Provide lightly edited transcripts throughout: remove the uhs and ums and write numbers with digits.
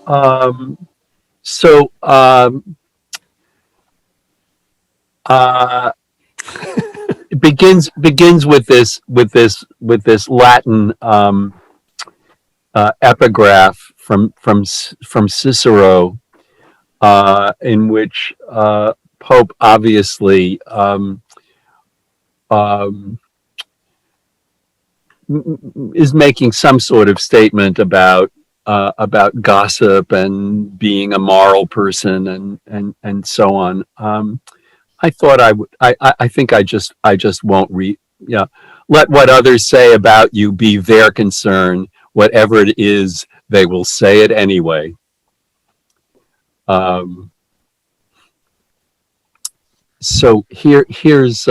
Um, so uh, it begins with this Latin epigraph from Cicero, in which Pope obviously um, is making some sort of statement about gossip and being a moral person and so on. I thought I would. I think I just won't read. Yeah, let what others say about you be their concern. Whatever it is, they will say it anyway. Um, so here's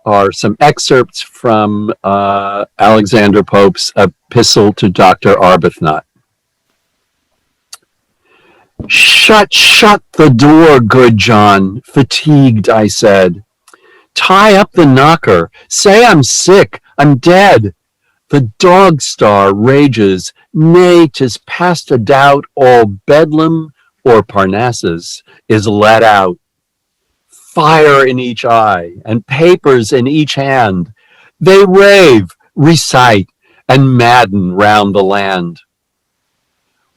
are some excerpts from Alexander Pope's Epistle to Dr. Arbuthnot. Shut the door, good John. Fatigued, I said. Tie up the knocker. Say I'm sick. I'm dead. The dog star rages. Nay, 'tis past a doubt all Bedlam or Parnassus is let out. Fire in each eye and papers in each hand. They rave, recite, and madden round the land.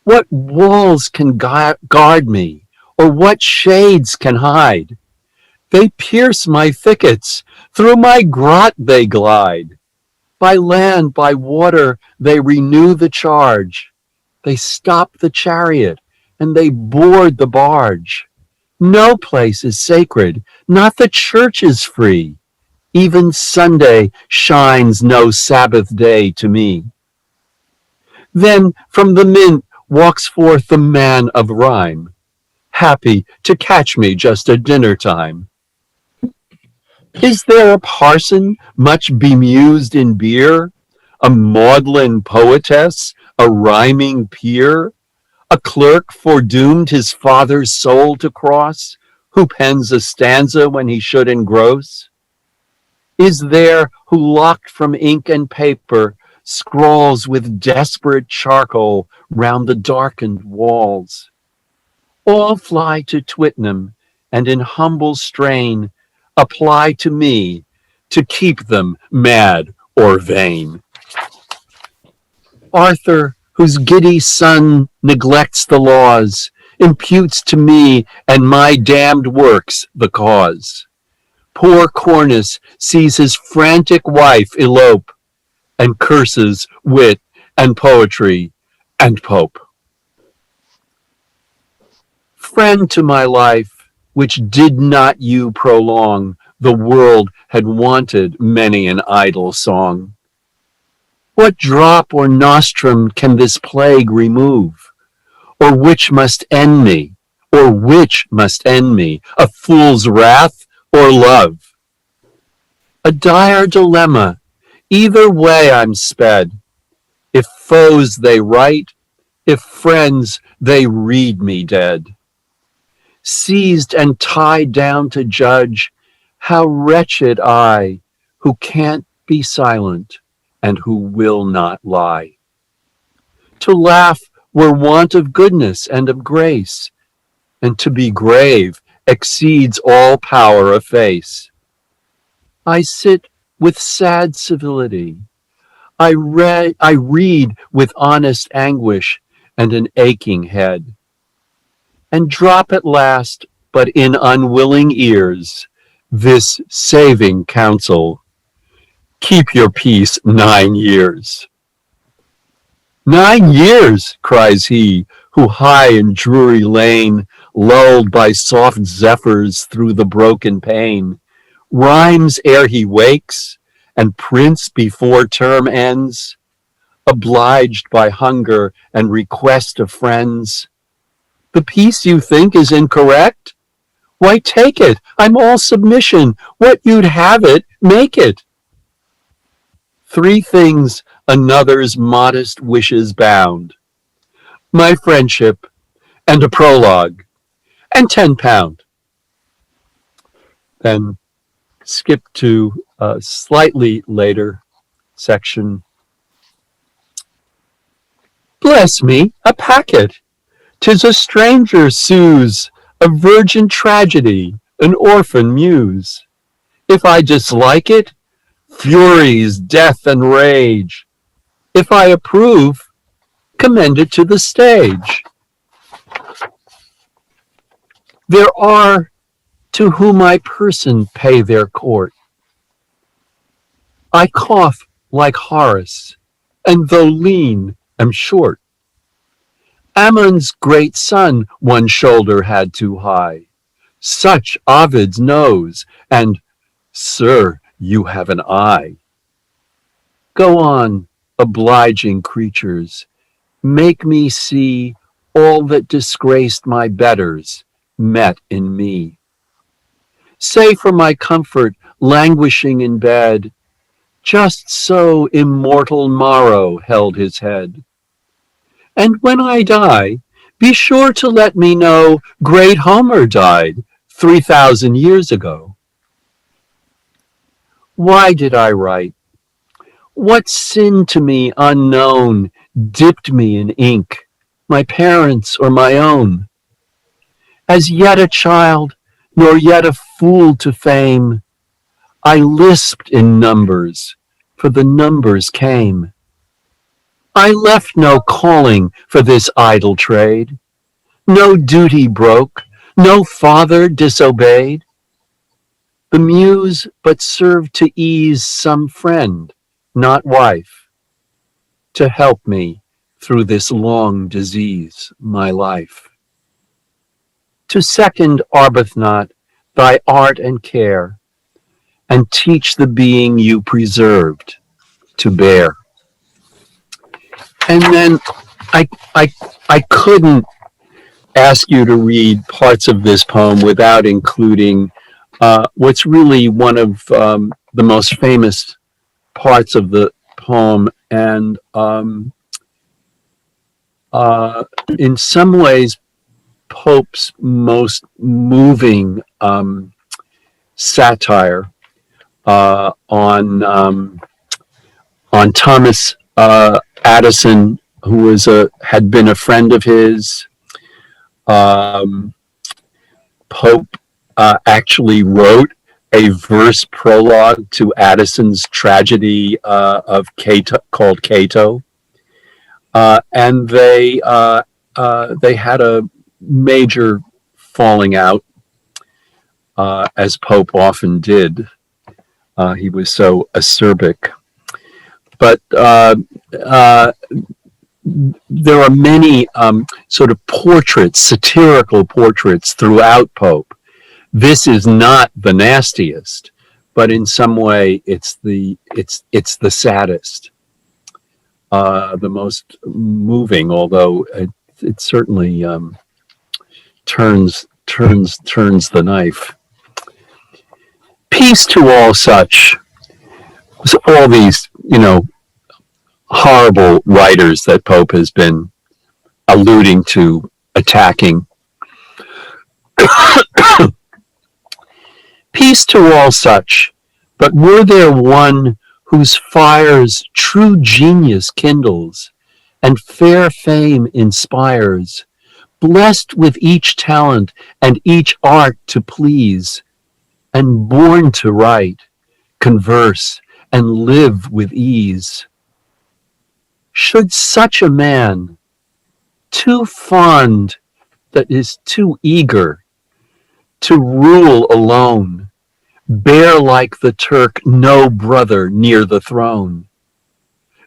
What walls can guard me, or what shades can hide? They pierce my thickets, through my grot they glide. By land, by water, they renew the charge. They stop the chariot, and they board the barge. No place is sacred, not the church is free. Even Sunday shines no Sabbath day to me. Then from the mint walks forth the man of rhyme, happy to catch me just at dinner time. Is there a parson much bemused in beer, a maudlin poetess, a rhyming peer, a clerk foredoomed his father's soul to cross, who pens a stanza when he should engross? Is there who locked from ink and paper scrawls with desperate charcoal round the darkened walls? All fly to Twitnam, and in humble strain apply to me to keep them mad or vain. Arthur, whose giddy son neglects the laws, imputes to me and my damned works the cause. Poor Cornus sees his frantic wife elope, and curses wit and poetry and Pope. Friend to my life, which did not you prolong, the world had wanted many an idle song. What drop or nostrum can this plague remove? Or which must end me? Or which must end me? A fool's wrath or love? A dire dilemma. Either way I'm sped. If foes they write, if friends they read me dead. Seized and tied down to judge, how wretched I, who can't be silent and who will not lie. To laugh were want of goodness and of grace, and to be grave exceeds all power of face. I sit with sad civility. I read with honest anguish and an aching head, and drop at last, but in unwilling ears, this saving counsel: keep your peace 9 years. 9 years, cries he, who high in Drury Lane, lulled by soft zephyrs through the broken pane, rhymes ere he wakes, and prints before term ends, obliged by hunger and request of friends. The peace you think is incorrect? Why, take it, I'm all submission. What you'd have it, make it. 3 things another's modest wishes bound: my friendship, and a prologue, and £10. Then skip to a slightly later section. Bless me, a packet. 'Tis a stranger sues, a virgin tragedy, an orphan muse. If I dislike it, furies, death, and rage. If I approve, commend it to the stage. There are to whom my person pay their court. I cough like Horace, and though lean, am short. Ammon's great son one shoulder had too high. Such Ovid's nose, and, sir, you have an eye. Go on, obliging creatures, make me see all that disgraced my betters met in me. Say for my comfort, languishing in bed, just so immortal Maro held his head. And when I die, be sure to let me know great Homer died 3,000 years ago. Why did I write? What sin to me unknown dipped me in ink, my parents' or my own? As yet a child, nor yet a fool to fame, I lisped in numbers, for the numbers came. I left no calling for this idle trade, no duty broke, no father disobeyed. The muse but served to ease some friend, not wife, to help me through this long disease, my life. To second Arbuthnot, thy art and care, and teach the being you preserved to bear. And then I couldn't ask you to read parts of this poem without including what's really one of the most famous parts of the poem, and in some ways Pope's most moving satire on Thomas Addison, who had been a friend of his. Pope actually wrote a verse prologue to Addison's tragedy of Cato, called Cato, and they had a major falling out, as Pope often did. He was so acerbic. But there are many sort of portraits, satirical portraits throughout Pope. This is not the nastiest, but in some way it's the saddest, the most moving. Although it certainly turns the knife. Peace to all such. So all these, horrible writers that Pope has been alluding to, attacking. Peace to all such, but were there one whose fires true genius kindles, and fair fame inspires, blessed with each talent and each art to please, and born to write, converse, and live with ease. Should such a man, too fond, that is too eager, to rule alone, bear like the Turk no brother near the throne,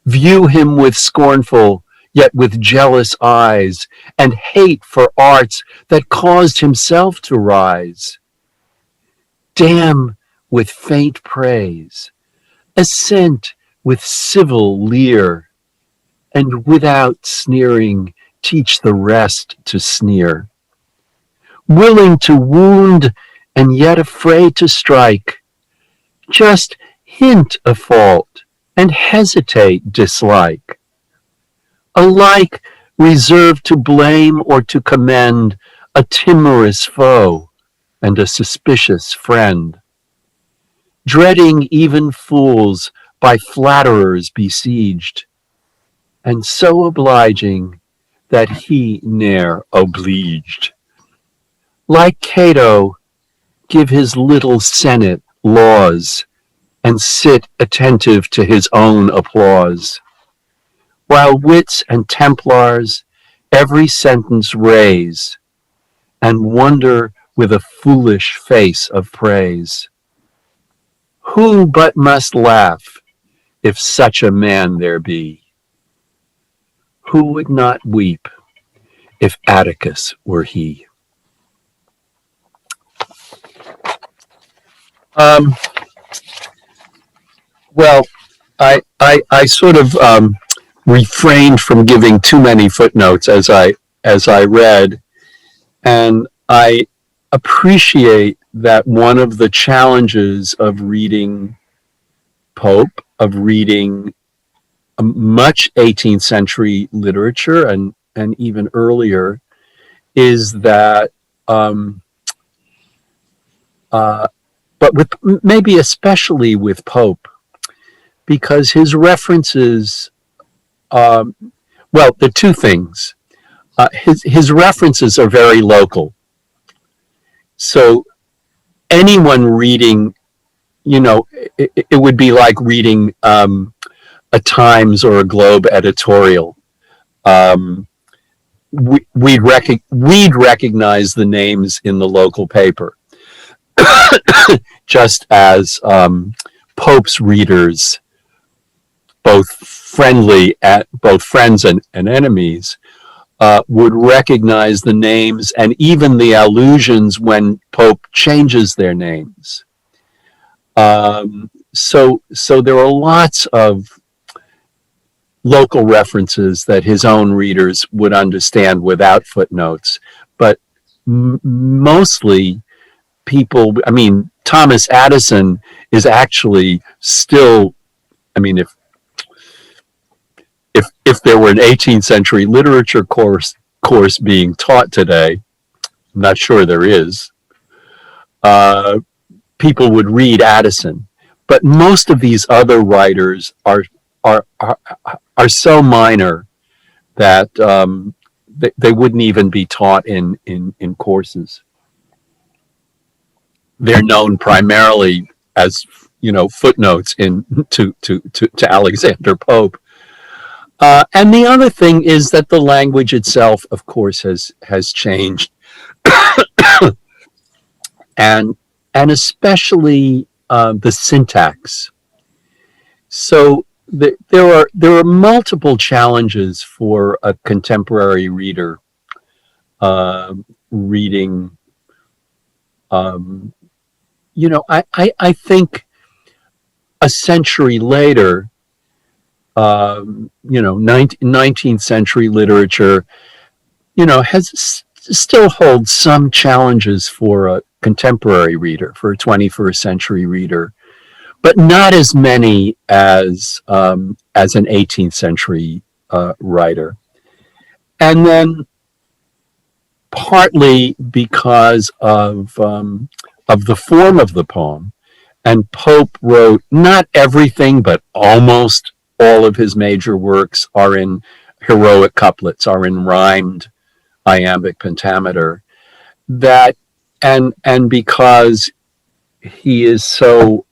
view him with scornful, yet with jealous eyes, and hate for arts that caused himself to rise, damn with faint praise, assent with civil leer, and without sneering teach the rest to sneer, willing to wound and yet afraid to strike, just hint a fault and hesitate dislike, alike reserved to blame or to commend a timorous foe and a suspicious friend, dreading even fools by flatterers besieged, and so obliging that he ne'er obliged. Like Cato, give his little senate laws, and sit attentive to his own applause, while wits and Templars every sentence raise, and wonder with a foolish face of praise. Who but must laugh, if such a man there be? Who would not weep, if Atticus were he? Um, well, I sort of refrained from giving too many footnotes as I read, and I appreciate that one of the challenges of reading Pope, of reading much 18th century literature and even earlier, is that but with maybe especially with Pope, because his references, well, the two things. His references are very local. So anyone reading, it would be like reading a Times or a Globe editorial. We'd recognize the names in the local paper, just as Pope's readers, both friends and enemies, would recognize the names and even the allusions when Pope changes their names. So there are lots of local references that his own readers would understand without footnotes, but mostly people, I mean, Thomas Addison is actually still, I mean, if there were an 18th century literature course being taught today, I'm not sure there is, people would read Addison. But most of these other writers are so minor that they wouldn't even be taught in courses. They're known primarily as footnotes to Alexander Pope. And the other thing is that the language itself, of course, has changed, and especially the syntax. So there are multiple challenges for a contemporary reader reading. I think a century later, 19th century literature, still holds some challenges for a contemporary reader, for a 21st century reader, but not as many as an 18th century writer. And then partly because of the form of the poem, and Pope wrote not everything, but almost all of his major works are in heroic couplets, are in rhymed iambic pentameter. That and because he is so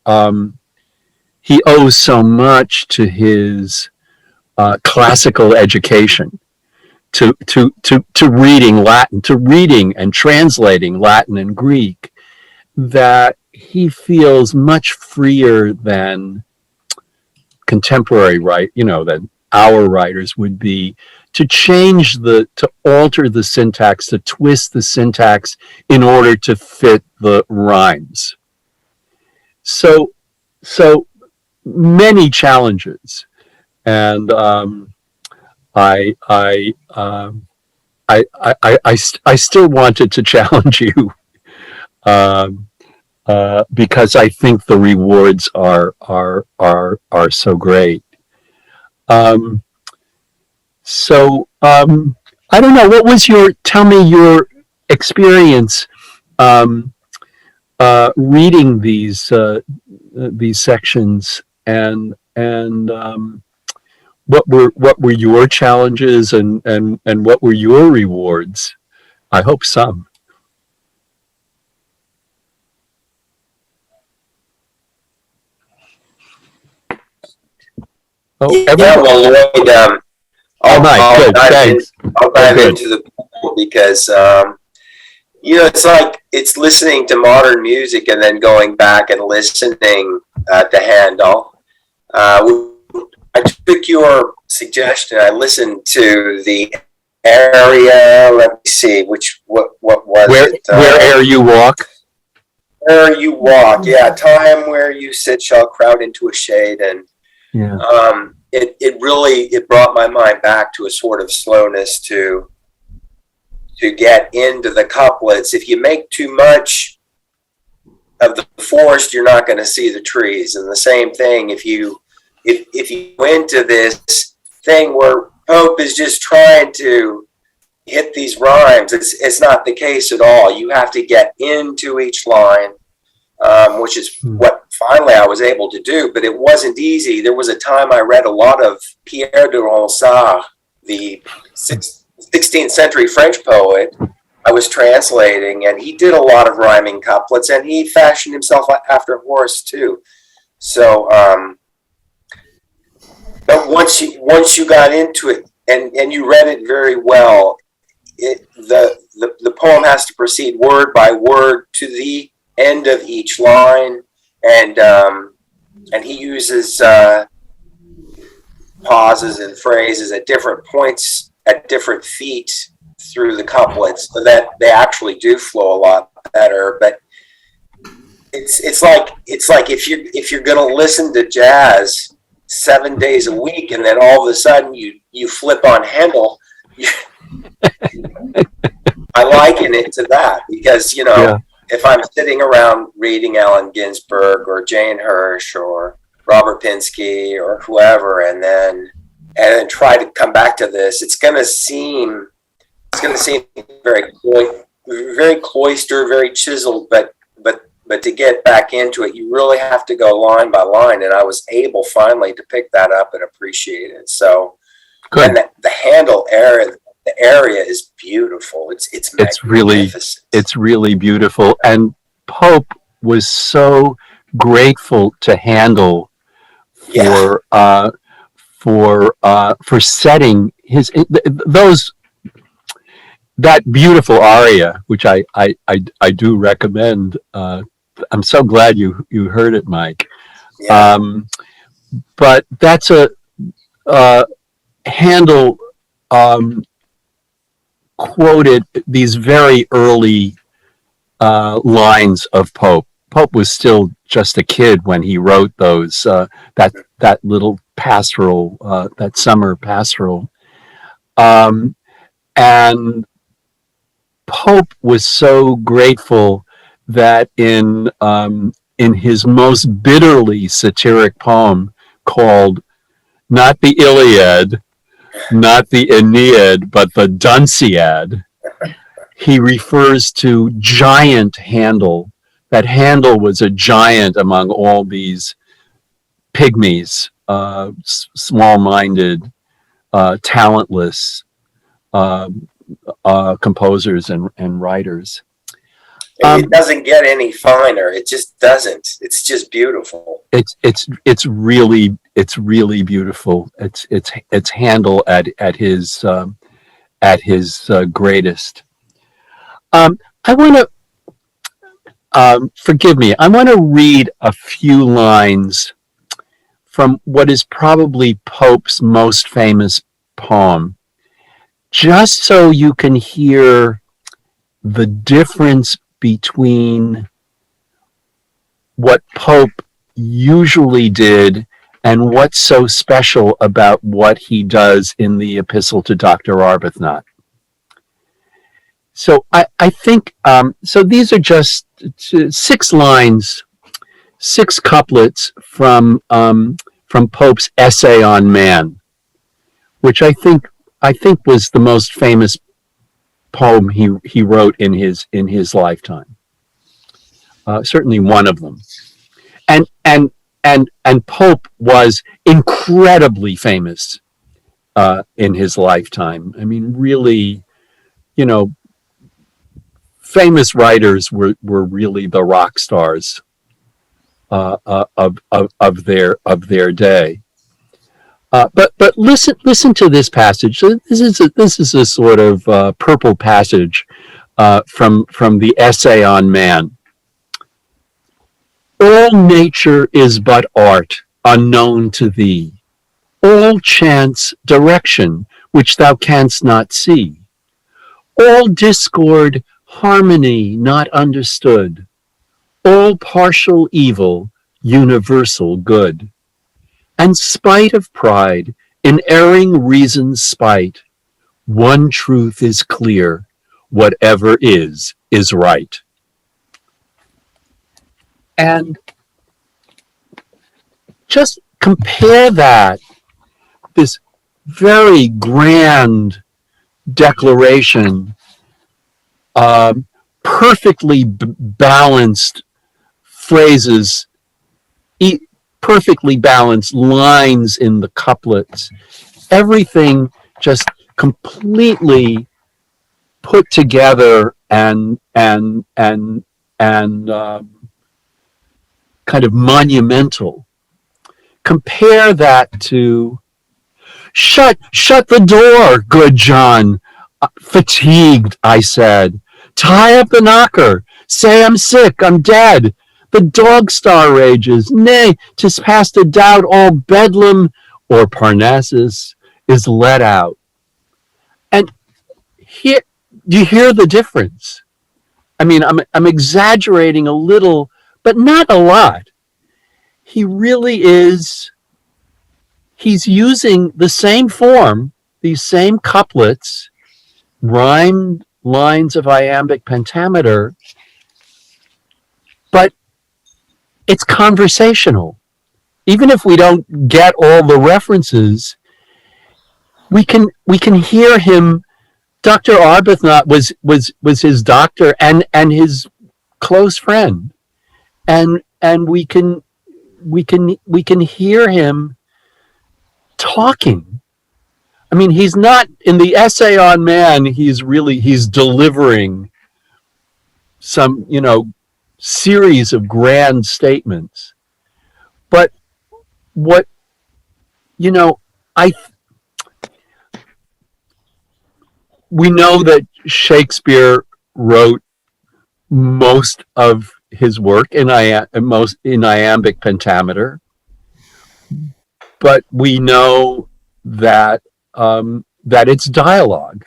he owes so much to his classical education, to reading Latin, to reading and translating Latin and Greek, that he feels much freer than contemporary than our writers would be, to alter the syntax, to twist the syntax in order to fit the rhymes. So many challenges, and I still wanted to challenge you, because I think the rewards are so great. I don't know. Tell me your experience reading these sections, and what were your challenges, and what were your rewards? I hope some. Oh, Yeah, everyone. well, Lloyd, Oh, Mike, good, thanks. I'll Oh, dive good. into the pool because it's like it's listening to modern music and then going back and listening to Handel. I took your suggestion. I listened to the area. Let me see, what was Where it? where'er you walk. Where you walk, yeah. Time where you sit shall crowd into a shade, and Yeah. it really it brought my mind back to a sort of slowness to get into the couplets. If you make too much of the forest, you're not going to see the trees. And the same thing, if you go into this thing where Pope is just trying to hit these rhymes, it's not the case at all. You have to get into each line, which is what finally I was able to do, but it wasn't easy. There was a time I read a lot of Pierre de Ronsard, the 16th century French poet. I was translating, and he did a lot of rhyming couplets, and he fashioned himself after Horace too. So, but once you got into it and you read it very well, the poem has to proceed word by word to the end of each line, and he uses pauses and phrases at different points at different feet through the couplets, so that they actually do flow a lot better. But it's like if you're going to listen to jazz 7 days a week, and then all of a sudden you flip on Handel. I liken it to that because Yeah. if I'm sitting around reading Allen Ginsberg or Jane Hirsch or Robert Pinsky or whoever, and then try to come back to this, it's going to seem very cloistered, very chiseled, but to get back into it, you really have to go line by line, and I was able finally to pick that up and appreciate it. So, Good. and the Handel area is beautiful. It's magnificent. It's really beautiful. And Pope was so grateful to Handel for setting that beautiful aria, which I do recommend. I'm so glad you heard it, Mike. Yeah. But that's a Handel quoted these very early lines of Pope. Pope was still just a kid when he wrote those that little pastoral, that summer pastoral, and Pope was so grateful that in his most bitterly satiric poem called not the Iliad, not the Aeneid, but the Dunciad, he refers to giant Handel, that Handel was a giant among all these pygmies, small-minded, talentless composers and writers. It doesn't get any finer. It just doesn't. It's just beautiful. It's really beautiful. It's Handel at his greatest. I want to forgive me. I want to read a few lines from what is probably Pope's most famous poem, just so you can hear the difference between what Pope usually did and what's so special about what he does in the Epistle to Dr. Arbuthnot. So I think, so these are just 6 lines, 6 couplets from Pope's essay on man, which I think was the most famous poem he wrote in his lifetime. Certainly one of them. And Pope was incredibly famous in his lifetime. I mean, really, you know, famous writers were really the rock stars of their day. But listen to this passage. This is a sort of purple passage from the essay on man. All nature is but art, unknown to thee. All chance direction, which thou canst not see. All discord, harmony not understood. All partial evil, universal good. And spite of pride, in erring reason's spite, one truth is clear, whatever is right. And just compare that, this very grand declaration, perfectly balanced phrases, perfectly balanced lines in the couplets, everything just completely put together and kind of monumental. Compare that to shut the door, good John. Fatigued, I said. Tie up the knocker. Say I'm sick, I'm dead. The dog star rages. Nay, 'tis past a doubt all Bedlam or Parnassus is let out. And here, you hear the difference. I mean, I'm exaggerating a little, but not a lot. He really is, he's using the same form, these same couplets, rhymed lines of iambic pentameter, but it's conversational. Even if we don't get all the references, we can hear him. Dr. Arbuthnot was his doctor and his close friend, and we can hear him talking. I mean, he's not in the essay on man. He's delivering some, series of grand statements. But what, we know that Shakespeare wrote most of his work in iambic pentameter, but we know that it's dialogue,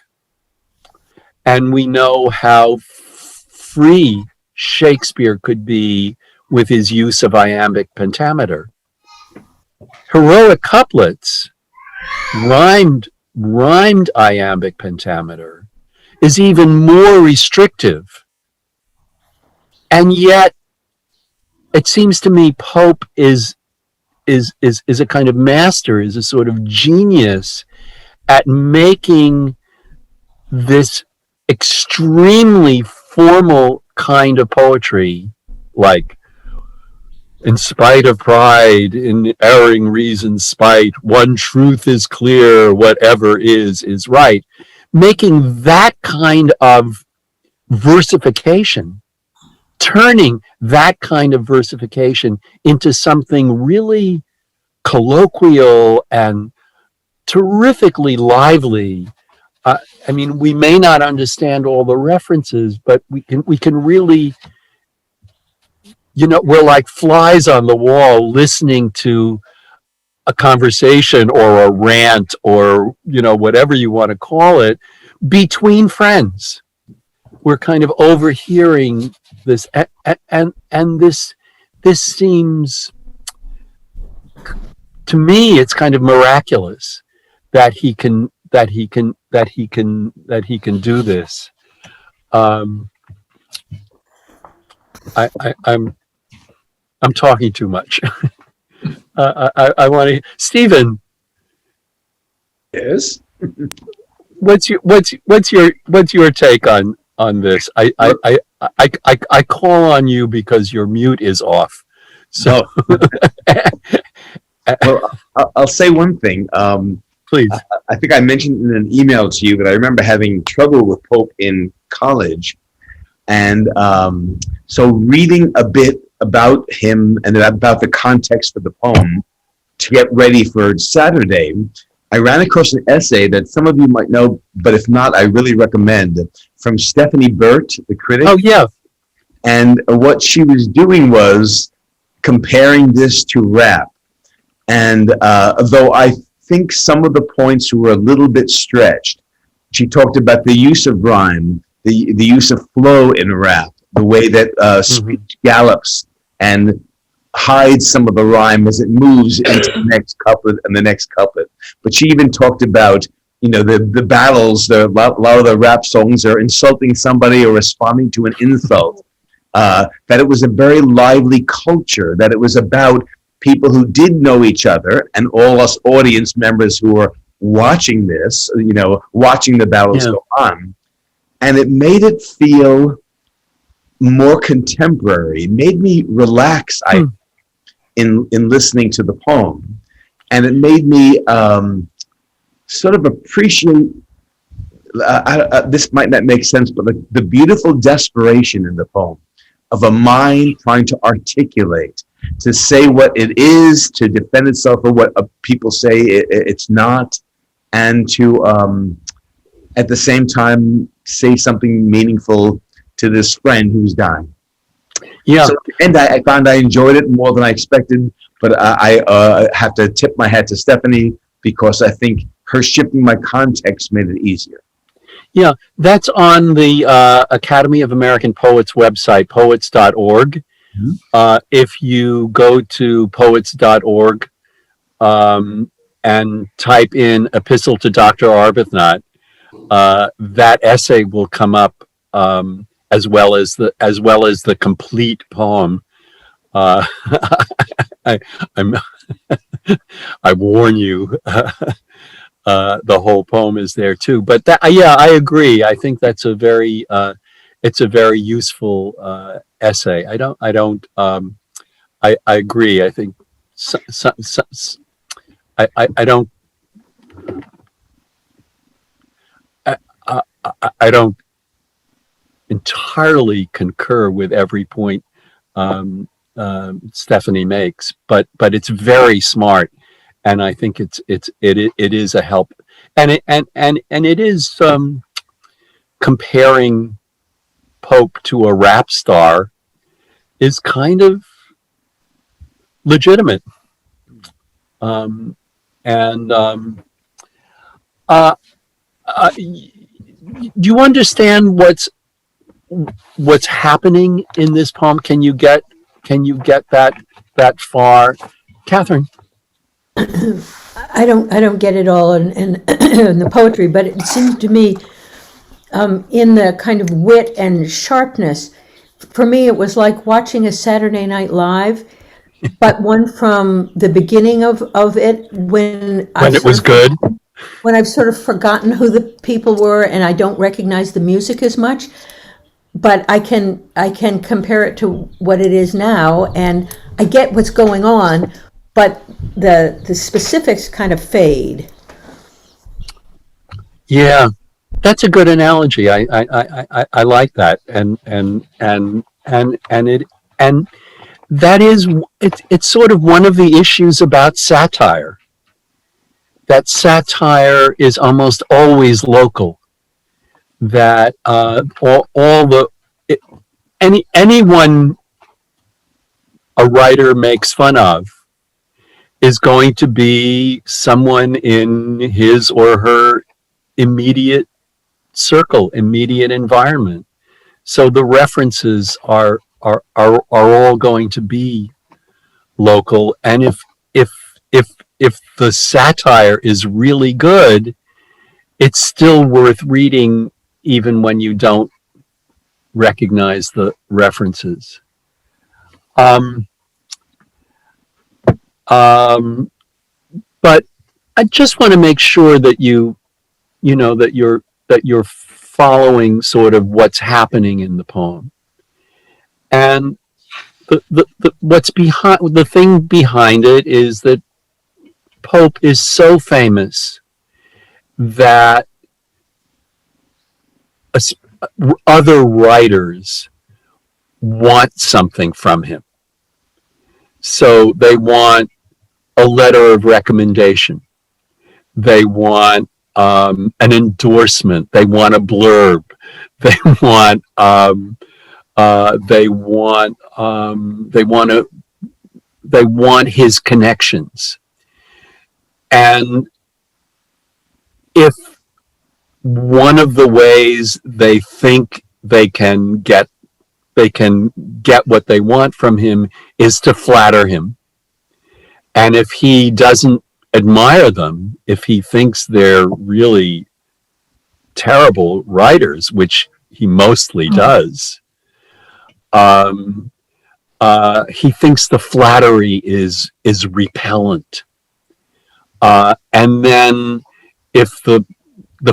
and we know how free Shakespeare could be with his use of iambic pentameter. Heroic couplets, rhymed iambic pentameter, is even more restrictive. And yet, it seems to me Pope is a kind of master, is a sort of genius at making this extremely formal kind of poetry, like, in spite of pride, in erring reason's spite, one truth is clear, whatever is right. Making that kind of versification, turning that kind of versification into something really colloquial and terrifically lively. I mean, we may not understand all the references, but we can really, we're like flies on the wall listening to a conversation or a rant or, whatever you want to call it, between friends. We're kind of overhearing this, and this seems, to me, it's kind of miraculous that he can do this. I'm talking too much. I want to, Stephen. Yes. What's your take on this? I call on you because your mute is off. So Well, I'll say one thing. Please. I think I mentioned in an email to you that I remember having trouble with Pope in college. And so reading a bit about him and about the context of the poem to get ready for Saturday, I ran across an essay that some of you might know, but if not, I really recommend, from Stephanie Burt, the critic. Oh, yeah. And what she was doing was comparing this to rap. And though I think some of the points were a little bit stretched, she talked about the use of rhyme, the use of flow in rap, the way that speech gallops and hides some of the rhyme as it moves into the next couplet and the next couplet. But she even talked about, the battles, a lot of the rap songs are insulting somebody or responding to an insult. That it was a very lively culture, that it was about people who did know each other and all us audience members who were watching this, watching the battles go on. And it made it feel more contemporary. It made me relax, in listening to the poem. And it made me sort of appreciate, this might not make sense, but the beautiful desperation in the poem of a mind trying to articulate, to say what it is, to defend itself for what people say it's not, and to, at the same time, say something meaningful to this friend who's dying. Yeah. So, and I found I enjoyed it more than I expected, but I have to tip my hat to Stephanie because I think her shifting my context made it easier. Yeah, that's on the Academy of American Poets website, poets.org. Mm-hmm. If you go to poets.org and type in Epistle to Dr. Arbuthnot, that essay will come up as well as the complete poem. I warn you. The whole poem is there too, but I agree. I think that's it's a very useful essay. I agree. I think I don't entirely concur with every point Stephanie makes, but it's very smart. And I think it is a help, and it is comparing Pope to a rap star is kind of legitimate, do you understand what's happening in this poem? Can you get that far, Catherine? I don't get it all in the poetry, but it seems to me in the kind of wit and sharpness, for me it was like watching a Saturday Night Live, but one from the beginning of it when it was good. When I've sort of forgotten who the people were and I don't recognize the music as much, but I can compare it to what it is now, and I get what's going on. But the specifics kind of fade. Yeah, that's a good analogy. I like that, and that is it's sort of one of the issues about satire. That satire is almost always local. That anyone a writer makes fun of is going to be someone in his or her immediate circle, immediate environment. So the references are all going to be local. And if the satire is really good, it's still worth reading even when you don't recognize the references. But I just want to make sure that that you're following sort of what's happening in the poem, and what's behind the thing behind it is that Pope is so famous that other writers want something from him. So they want a letter of recommendation. They want an endorsement. They want a blurb. They want they want his connections. And if one of the ways they think they can get what they want from him is to flatter him, and if he doesn't admire them, if he thinks they're really terrible writers, which he mostly does, he thinks the flattery is repellent. And then if the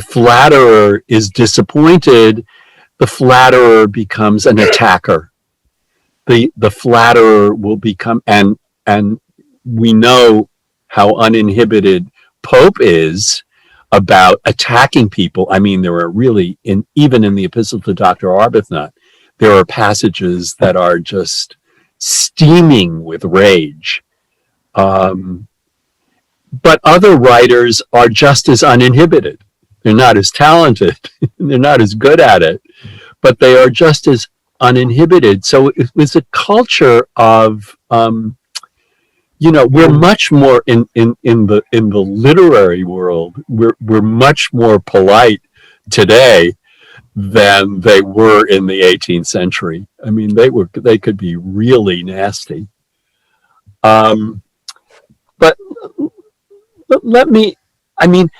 flatterer is disappointed, the flatterer becomes an attacker. The flatterer will become, and we know how uninhibited Pope is about attacking people. I mean, there are really, even in the Epistle to Dr. Arbuthnot, there are passages that are just steaming with rage. But other writers are just as uninhibited. They're not as talented. They're not as good at it, but they are just as uninhibited. So it was a culture of, we're much more in the literary world. We're much more polite today than they were in the 18th century. I mean, they could be really nasty. But let me, I mean,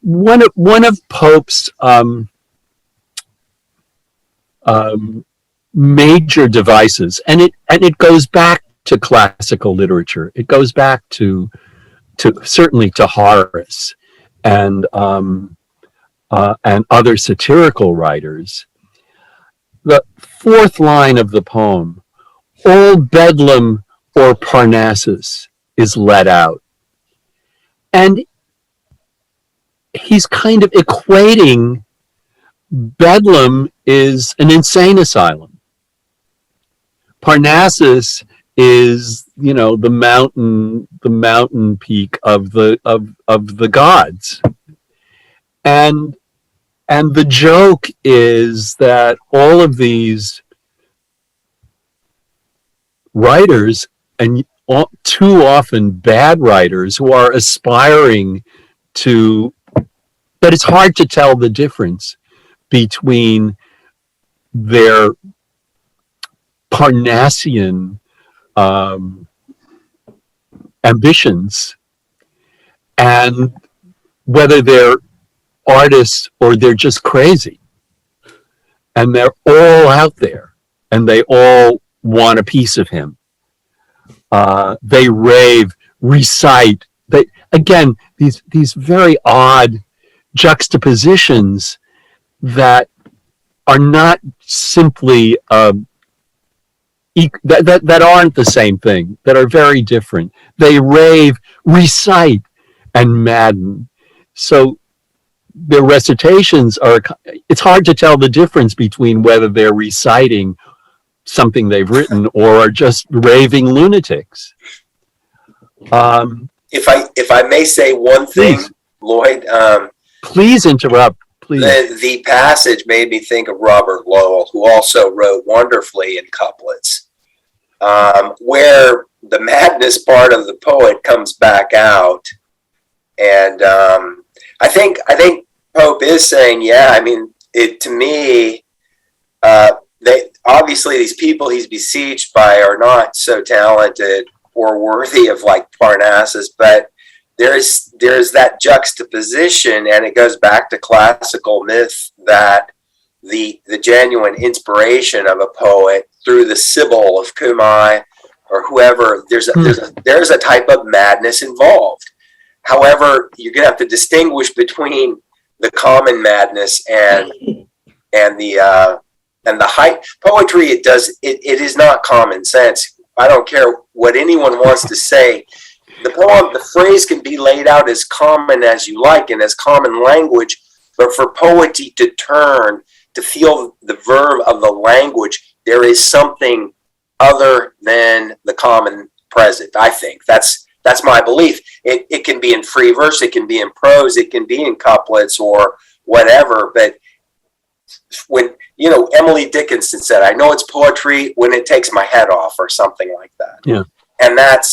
one of Pope's major devices, and it goes back to classical literature. It goes back to certainly to Horace and other satirical writers. The fourth line of the poem, all Bedlam or Parnassus is let out. And he's kind of equating Bedlam is an insane asylum. Parnassus is, the mountain peak of the gods. And the joke is that all of these writers, and too often bad writers, who are aspiring to, that it's hard to tell the difference between their Parnassian ambitions and whether they're artists or they're just crazy. And they're all out there and they all want a piece of him. They rave, recite. Again, these very odd juxtapositions that are not simply that aren't the same thing, that are very different. They rave, recite, and madden. So their recitations it's hard to tell the difference between whether they're reciting something they've written or are just raving lunatics. If I may say one thing, Please. Lloyd. Please interrupt. Please. The passage made me think of Robert Lowell, who also wrote wonderfully in couplets, where the madness part of the poet comes back out. And I think Pope is saying, to me, they obviously these people he's besieged by are not so talented or worthy of like Parnassus, but there's that juxtaposition, and it goes back to classical myth that the genuine inspiration of a poet through the Sibyl of Cumae or whoever, there's a type of madness involved. However, you're gonna have to distinguish between the common madness and the high poetry. It is not common sense. I don't care what anyone wants to say. the phrase can be laid out as common as you like and as common language, but for poetry to turn, to feel the verb of the language, there is something other than the common present. I think that's my belief. It can be in free verse, it can be in prose, it can be in couplets or whatever. But when Emily Dickinson said, "I know it's poetry when it takes my head off," or something like that. Yeah. And that's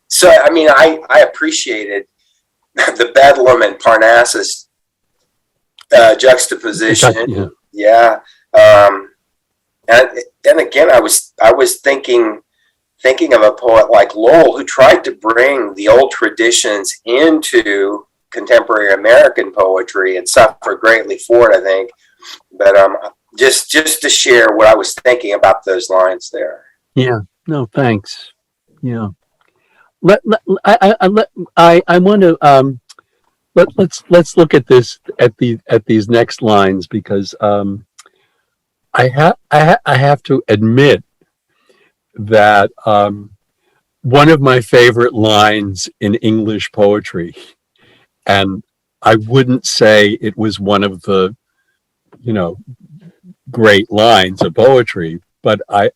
so. I mean, I appreciated the Bedlam and Parnassus juxtaposition. Yeah. And again, I was thinking of a poet like Lowell, who tried to bring the old traditions into contemporary American poetry and suffered greatly for it, I think. But just to share what I was thinking about those lines there. Yeah. No, thanks. Yeah. I want to let's look at this at these next lines, because I have to admit that one of my favorite lines in English poetry, and I wouldn't say it was one of the great lines of poetry, but I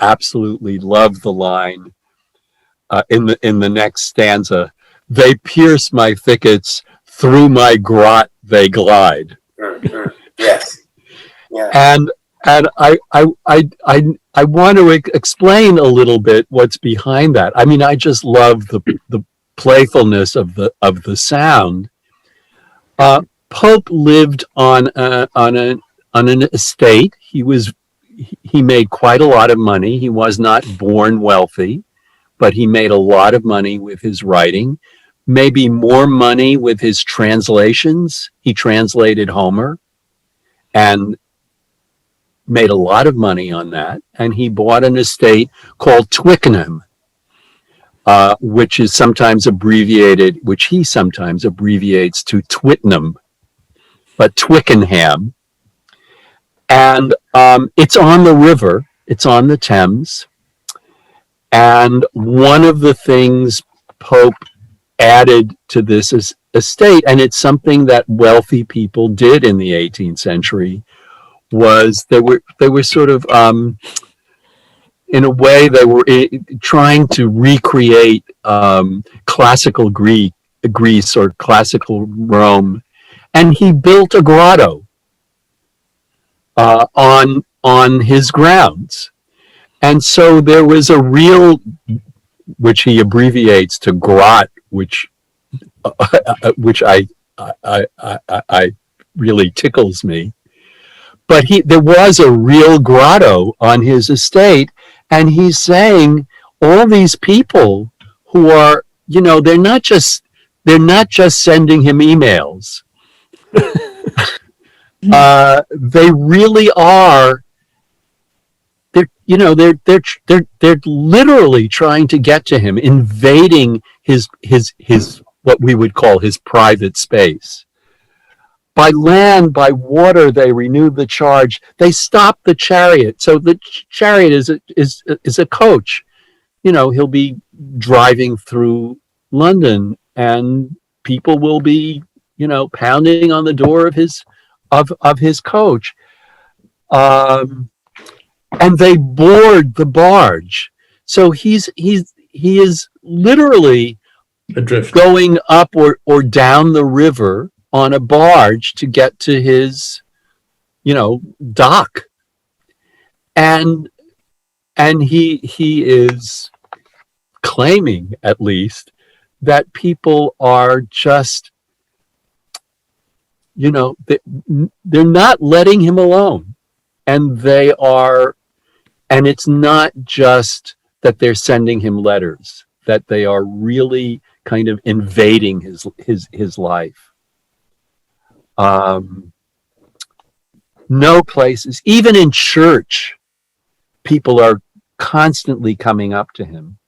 absolutely love the line in the next stanza. They pierce my thickets, through my grot they glide. Mm-hmm. Yes. Yeah. And I want to explain a little bit what's behind that. I mean, I just love the playfulness of the sound. Pope lived on an estate. He made quite a lot of money. He was not born wealthy, but he made a lot of money with his writing, maybe more money with his translations. He translated Homer and made a lot of money on that. And he bought an estate called Twickenham, which he sometimes abbreviates to Twittenham, but Twickenham. And it's on the river, it's on the Thames. And one of the things Pope added to this estate, and it's something that wealthy people did in the 18th century, was they were sort of, in a way, they were trying to recreate classical Greece or classical Rome, and he built a grotto on his grounds. And so there was a real, which he abbreviates to grot, which I really tickles me. But there was a real grotto on his estate, and he's saying all these people who are, they're not just sending him emails. They really are. They're literally trying to get to him, invading his what we would call his private space. By land, by water, they renewed the charge. They stopped the chariot. So the chariot is a coach. He'll be driving through London, and people will be, pounding on the door of his coach. And they board the barge. So he is literally adrift, going up or down the river on a barge to get to his, dock. And he is claiming, at least, that people are just, they're not letting him alone. And and it's not just that they're sending him letters, that they are really kind of invading his life. No places, even in church, people are constantly coming up to him.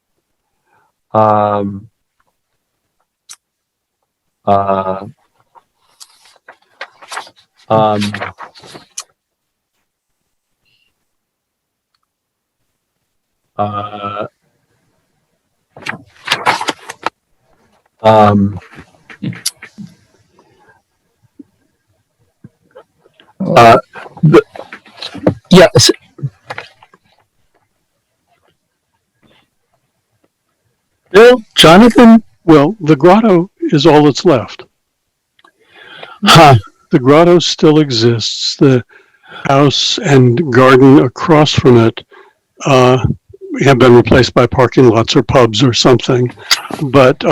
Um, uh, the, yes. Bill, Jonathan? Well, the grotto is all that's left. Huh. The grotto still exists. The house and garden across from it have been replaced by parking lots or pubs or something. But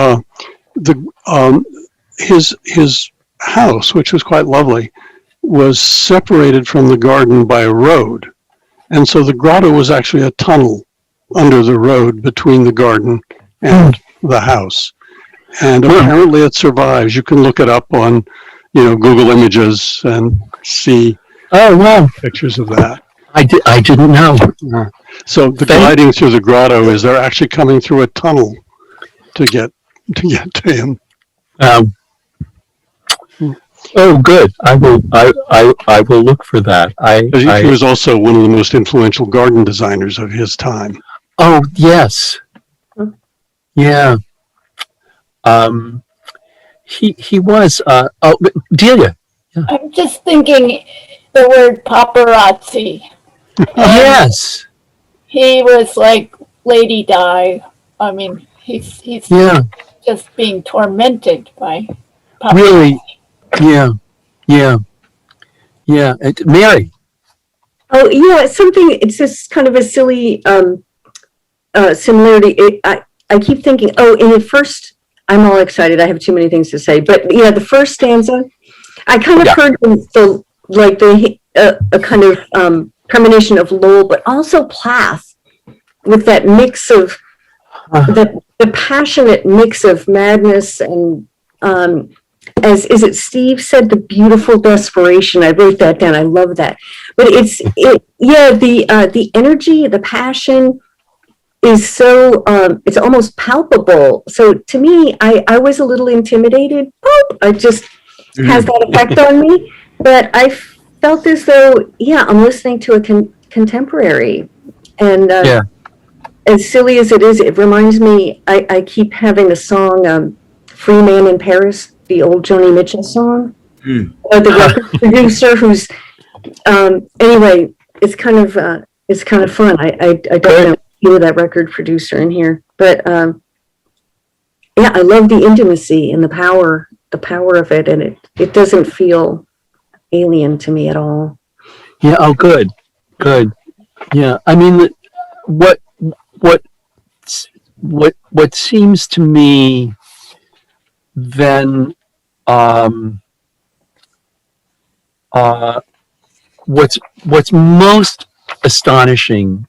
his house, which was quite lovely, was separated from the garden by a road. And so the grotto was actually a tunnel under the road between the garden and the house. And apparently it survives. You can look it up on, Google Images and see Oh, wow. pictures of that. I didn't know. So the gliding through the grotto is they're actually coming through a tunnel to get to him. Oh, good. I will look for that. He was also one of the most influential garden designers of his time. Oh, yes. Yeah. He was. Delia. I'm just thinking the word paparazzi. Yes. He was like Lady Di. I mean, he's Yeah. just being tormented by paparazzi. Really. Yeah. Yeah. Yeah. Mary. Oh, yeah, it's just kind of a silly similarity. I keep thinking, in the first, I'm all excited. I have too many things to say. But yeah, the first stanza, I kind of heard a kind of premonition of Lowell, but also Plath, with that mix of, the passionate mix of madness and, is it Steve said, the beautiful desperation. I wrote that down. I love that. But the energy, the passion is so, it's almost palpable. So to me, I was a little intimidated. I just has that effect on me. But I felt as though, I'm listening to a contemporary. And as silly as it is, it reminds me, I keep having the song, Free Man in Paris, the old Joni Mitchell song. Or the record producer who's, anyway, it's kind of fun. I don't know that record producer in here, but I love the intimacy and the power of it, and it doesn't feel alien to me at all. Yeah. Oh, good. Yeah. I mean, what seems to me then, what's most astonishing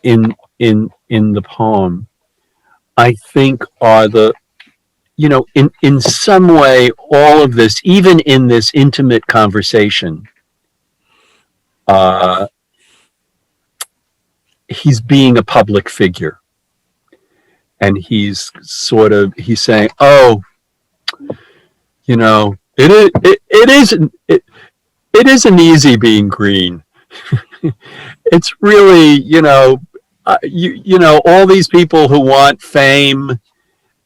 in the poem, I think, are the, in some way, all of this, even in this intimate conversation, he's being a public figure. And he's saying, oh, it isn't easy being green. It's really, all these people who want fame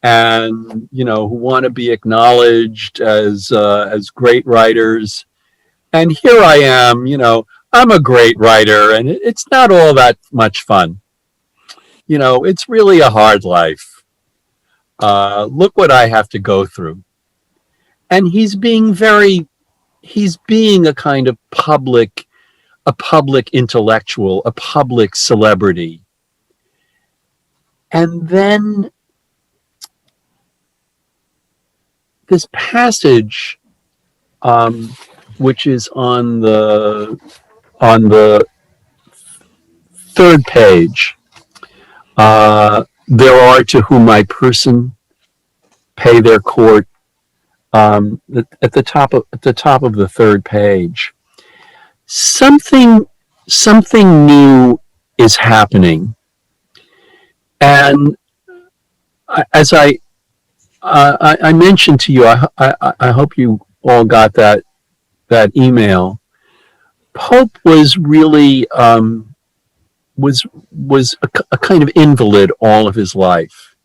and, who want to be acknowledged as great writers. And here I am, I'm a great writer, and it's not all that much fun. It's really a hard life. Look what I have to go through. And he's being a kind of public intellectual, a public celebrity. And then this passage, which is on the third page, there are to whom my person pay their court. At the top of the third page, something new is happening, and as I mentioned to you, I hope you all got that email. Pope was really was a kind of invalid all of his life.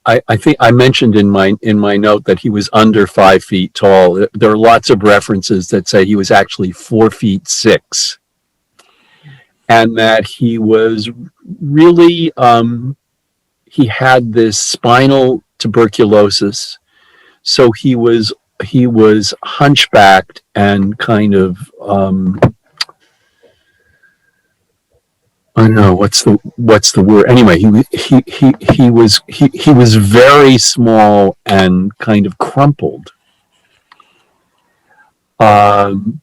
I think I mentioned in my note that he was under 5 feet tall. There are lots of references that say he was actually 4'6", and that he was really he had this spinal tuberculosis, so he was hunchbacked and kind of I don't know what's the word. Anyway, he was very small and kind of crumpled. And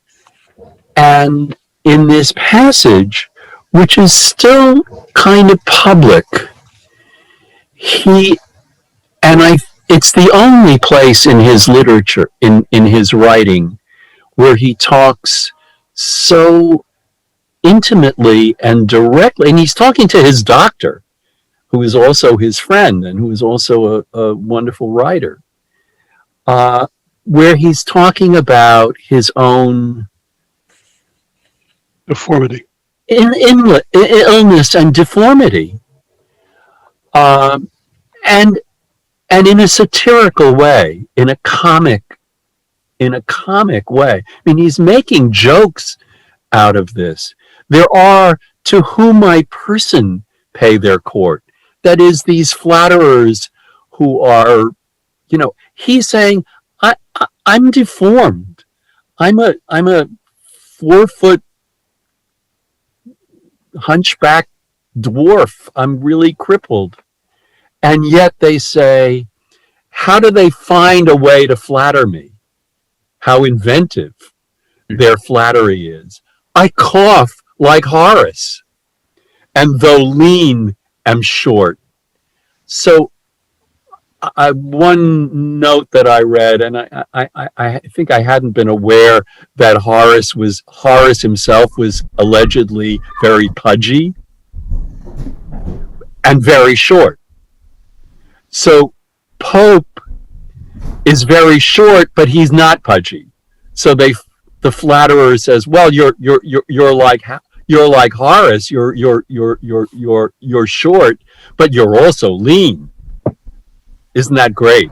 in this passage, which is still kind of public, it's the only place in his literature, in his writing, where he talks so intimately and directly, and he's talking to his doctor, who is also his friend and who is also a wonderful writer, where he's talking about his own deformity, illness and deformity, and in a satirical way, in a comic way. I mean, he's making jokes out of this. There are to whom my person pay their court. That is, these flatterers who are, he's saying, I'm deformed. I'm a 4-foot hunchback dwarf. I'm really crippled. And yet they say, how do they find a way to flatter me? How inventive their flattery is. I cough like Horace, and though lean, am short. So one note that I read, and I think I hadn't been aware that Horace himself was allegedly very pudgy and very short. So Pope is very short, but he's not pudgy. So the flatterer says, "Well, you're like Horace. You're short, but you're also lean. Isn't that great?"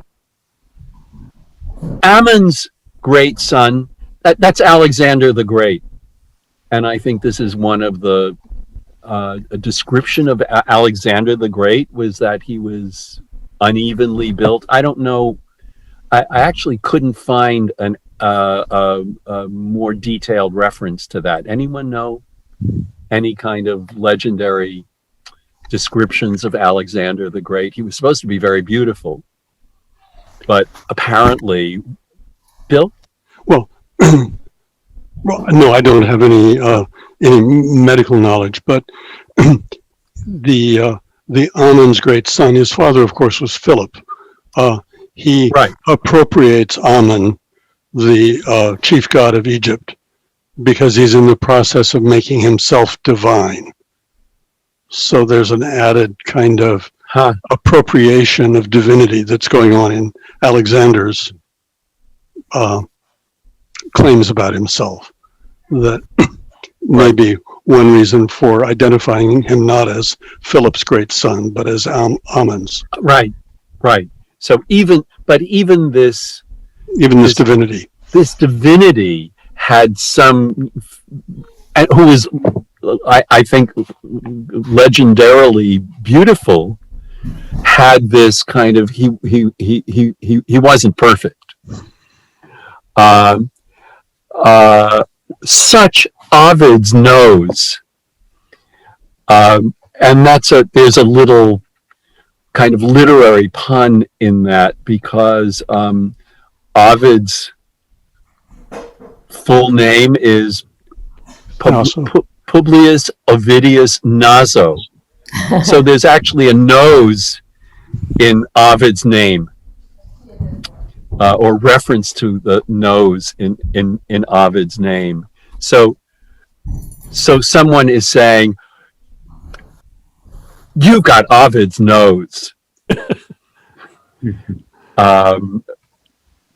Ammon's great son, that's Alexander the Great, and I think this is one of the a description of Alexander the Great was that he was unevenly built. I don't know. I actually couldn't find a more detailed reference to that. Anyone know any kind of legendary descriptions of Alexander the Great? He was supposed to be very beautiful, but apparently, Bill? Well, no, I don't have any medical knowledge, but the Ammon's great son, his father, of course, was Philip. He appropriates Ammon, the chief god of Egypt, because he's in the process of making himself divine. So there's an added kind of appropriation of divinity that's going on in Alexander's claims about himself. That may be one reason for identifying him not as Philip's great son, but as Ammon's. Right. So even this divinity. This divinity had some, and who was, I think, legendarily beautiful, had this kind of he wasn't perfect. Such Ovid's nose, and there's a little kind of literary pun in that, because Ovid's full name is Publius Ovidius Naso. So there's actually a nose in Ovid's name, or reference to the nose in Ovid's name. So someone is saying, "You've got Ovid's nose,"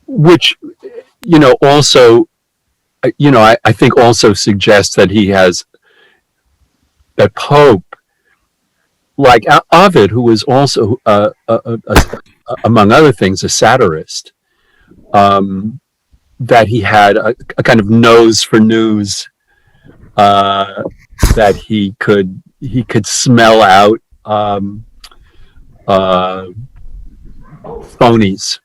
which, also, I think also suggests that that Pope like Ovid, who was also, among other things, a satirist, that he had a kind of nose for news, that he could smell out phonies.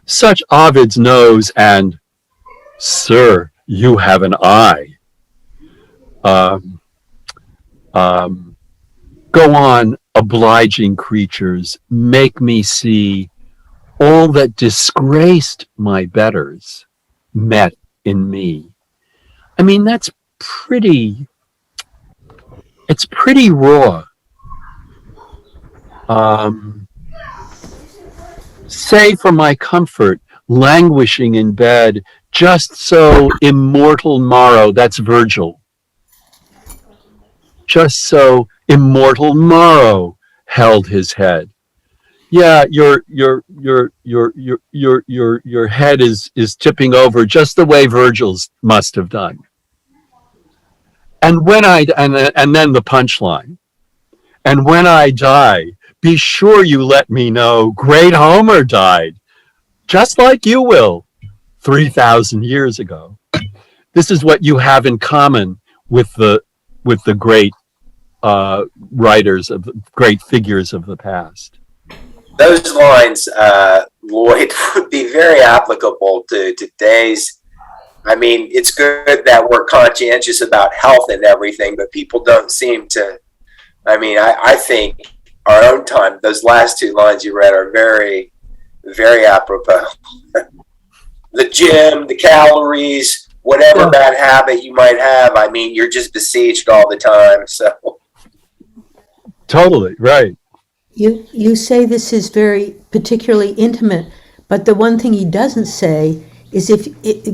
Such Ovid's nose, and sir, you have an eye. Go on, obliging creatures, make me see all that disgraced my betters met in me. I mean, it's pretty raw. Say for my comfort, languishing in bed, just so immortal morrow, that's Virgil. Just so immortal morrow held his head. Yeah, your head is tipping over just the way Virgil's must have done. And and then the punchline. And when I die, be sure you let me know great Homer died, just like you will 3,000 years ago. This is what you have in common with the great writers, of the great figures of the past. Those lines, Lloyd, would be very applicable to today's. I mean, it's good that we're conscientious about health and everything, but people don't seem to. I mean, I think our own time, those last two lines you read are very, very apropos. The gym, the calories, whatever bad habit you might have, I mean, you're just besieged all the time. So, totally right. You say this is very particularly intimate, but the one thing he doesn't say is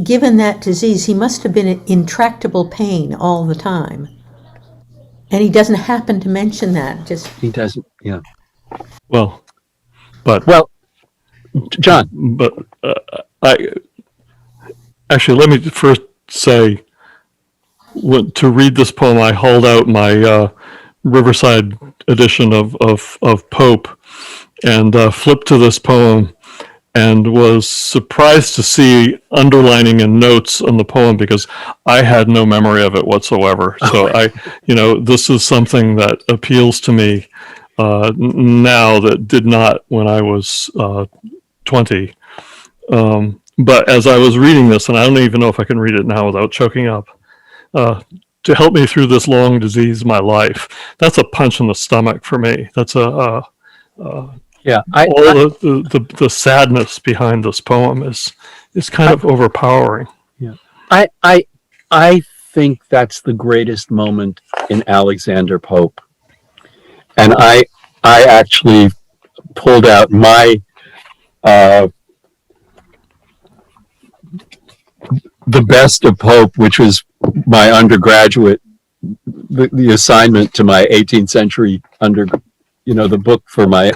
given that disease, he must have been in intractable pain all the time. And he doesn't happen to mention that. He doesn't, yeah. Well, John. But actually, let me first say, to read this poem, I hauled out my Riverside edition of Pope and flipped to this poem and was surprised to see underlining and notes on the poem because I had no memory of it whatsoever. So this is something that appeals to me now that did not when I was 20. But as I was reading this, and I don't even know if I can read it now without choking up, to help me through this long disease, my life, that's a punch in the stomach for me. That's the sadness behind this poem is kind of overpowering. Yeah, I think that's the greatest moment in Alexander Pope, and I actually pulled out my the best of Pope, which was my undergraduate, the assignment to my 18th century the book for my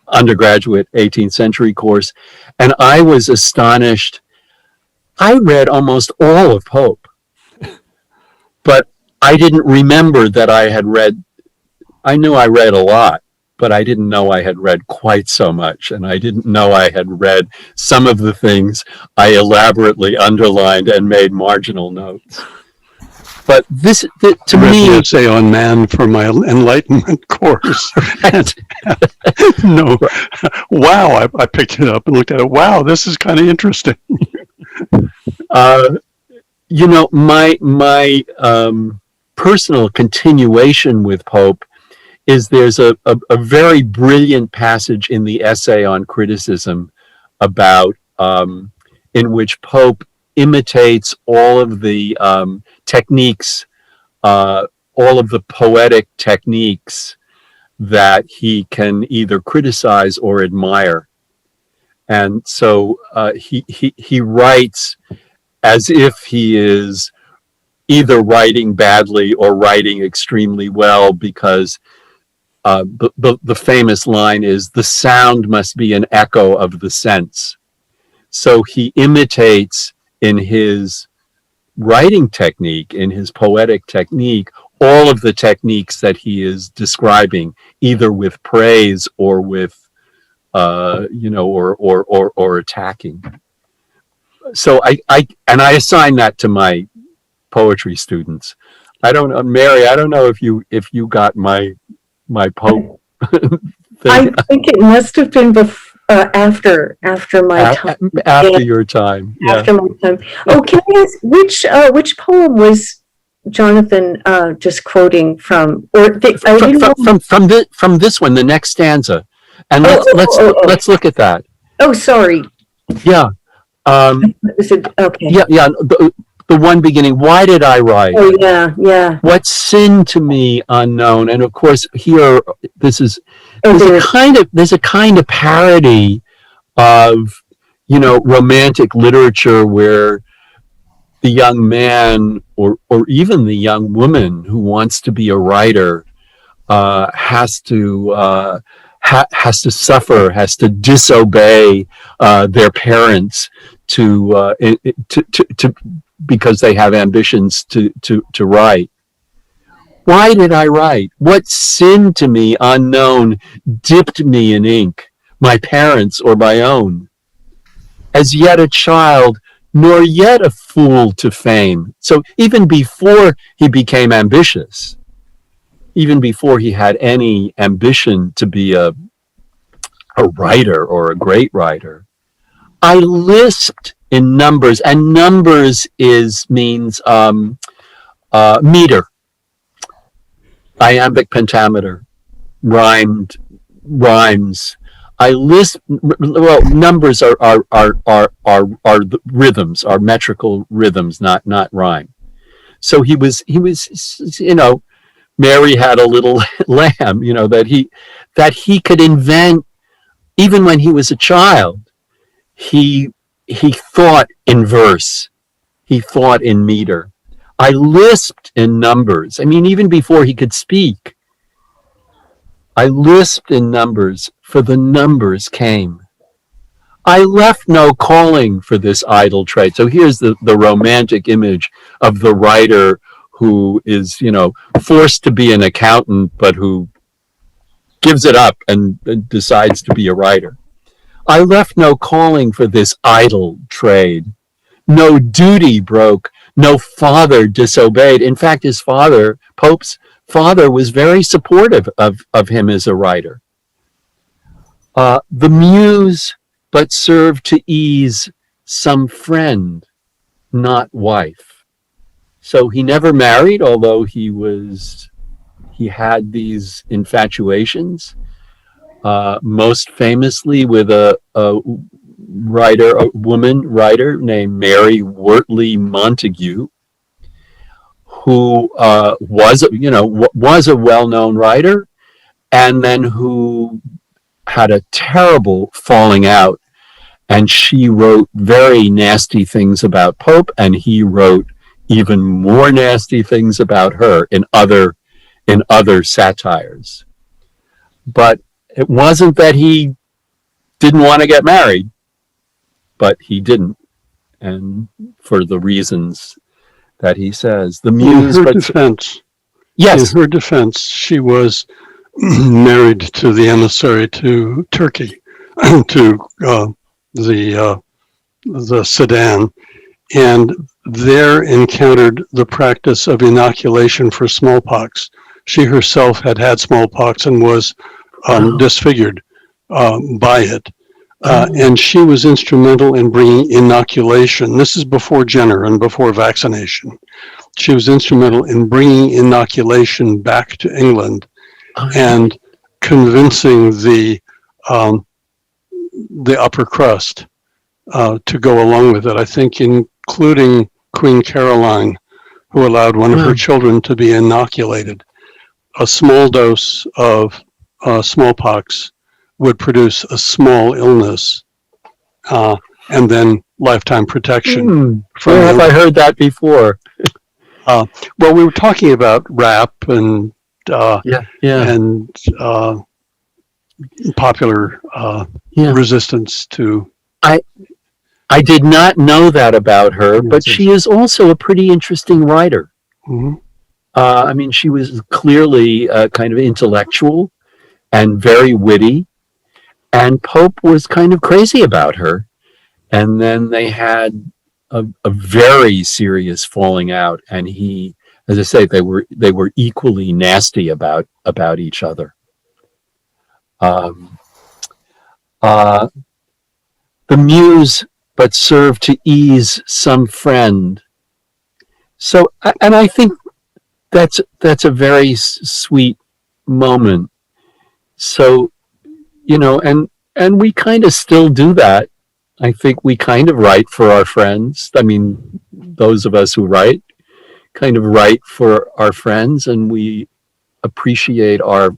undergraduate 18th century course. And I was astonished. I read almost all of Pope, but I didn't remember that I knew I read a lot, but I didn't know I had read quite so much. And I didn't know I had read some of the things I elaborately underlined and made marginal notes. But this, to me, an essay on man for my Enlightenment course. No, wow! I picked it up and looked at it. Wow, this is kind of interesting. My personal continuation with Pope is there's a very brilliant passage in the essay on criticism about in which Pope imitates all of the techniques, all of the poetic techniques that he can either criticize or admire. And so he writes as if he is either writing badly or writing extremely well, because the famous line is, the sound must be an echo of the sense. So he imitates in his writing technique, in his poetic technique, all of the techniques that he is describing, either with praise or with, or attacking. So I assign that to my poetry students. I don't know, Mary, I don't know if you got my Pope thing. I think it must have been after my time. After your time. Yeah. After my time. Oh, can I ask which poem was Jonathan just quoting from? Or from this one, the next stanza, and let's look at that. Oh, sorry. Yeah. Okay. Yeah. The one beginning. Why did I write? Oh, yeah. What sin to me unknown? And of course, here there's a kind of parody of romantic literature where the young man or even the young woman who wants to be a writer has to suffer, has to disobey their parents to because they have ambitions to write. Why did I write? What sin to me unknown dipped me in ink, my parents or my own? As yet a child, nor yet a fool to fame. So even before he became ambitious, even before he had any ambition to be a writer or a great writer, I lisped in numbers, and numbers means meter, iambic pentameter, rhymes. I lisp. Well, numbers are the rhythms, are metrical rhythms, not rhyme. So he was Mary had a little lamb, that he could invent even when he was a child. He thought in verse. He thought in meter. I lisped in numbers. I mean, even before he could speak, I lisped in numbers, for the numbers came. I left no calling for this idle trade. So here's the romantic image of the writer who is, forced to be an accountant, but who gives it up and decides to be a writer. I left no calling for this idle trade. No duty broke, no father disobeyed. In fact, his father, Pope's father, was very supportive of him as a writer. The muse but served to ease some friend, not wife. So he never married, although he had these infatuations. Most famously with a woman writer named Mary Wortley Montague, who was a well-known writer, and then who had a terrible falling out, and she wrote very nasty things about Pope, and he wrote even more nasty things about her in other satires. But it wasn't that he didn't want to get married, but he didn't, and for the reasons that he says. The muse, in her defense, she was married to the emissary to Turkey, to the Sudan, and there encountered the practice of inoculation for smallpox. She herself had smallpox and was disfigured by it. And she was instrumental in bringing inoculation. This is before Jenner and before vaccination. She was instrumental in bringing inoculation back to England and convincing the upper crust to go along with it. I think including Queen Caroline, who allowed one of her children to be inoculated. A small dose of smallpox would produce a small illness and then lifetime protection. Where have I heard that before? Well, we were talking about rap and and popular resistance to. I did not know that about her, but she is also a pretty interesting writer. Mm-hmm. I mean, she was clearly kind of intellectual and very witty, and Pope was kind of crazy about her. And then they had a very serious falling out, and he, as I say, they were equally nasty about each other. The muse but serve to ease some friend. So, and I think that's a very sweet moment. So, and we kind of still do that. I think we kind of write for our friends. I mean, those of us who write kind of write for our friends, and we appreciate our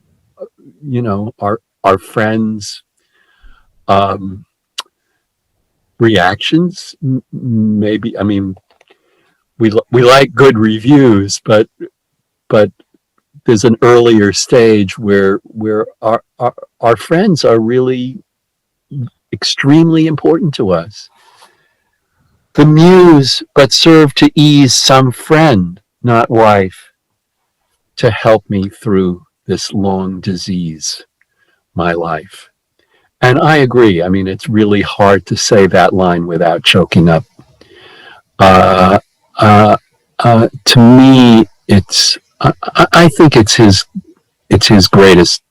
friends' reactions. Maybe, I mean, we like good reviews, but there's an earlier stage where our friends are really extremely important to us. The muse but serve to ease some friend, not wife, to help me through this long disease, my life. And I agree. I mean, it's really hard to say that line without choking up. To me, I think it's his greatest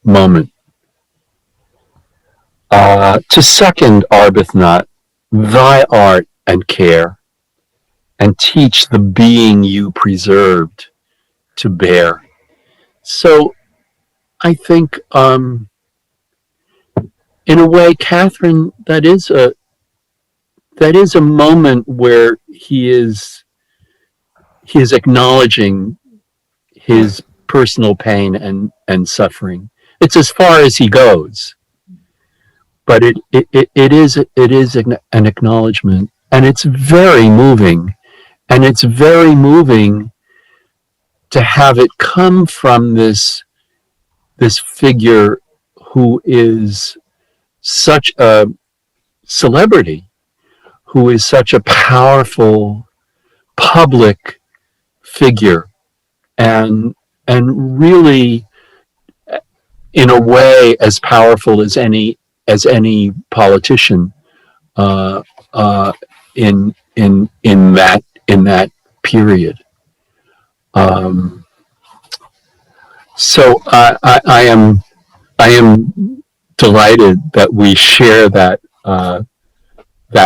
moment. To second Arbuthnot, thy art and care, and teach the being you preserved to bear. So I think, in a way, Catherine, that is a moment where he is acknowledging his personal pain and suffering. It's as far as he goes, but it is an acknowledgement, and it's very moving, and it's very moving to have it come from this figure who is such a celebrity, who is such a powerful public figure, and really, in a way, as powerful as any politician in that period. So I am delighted that we share that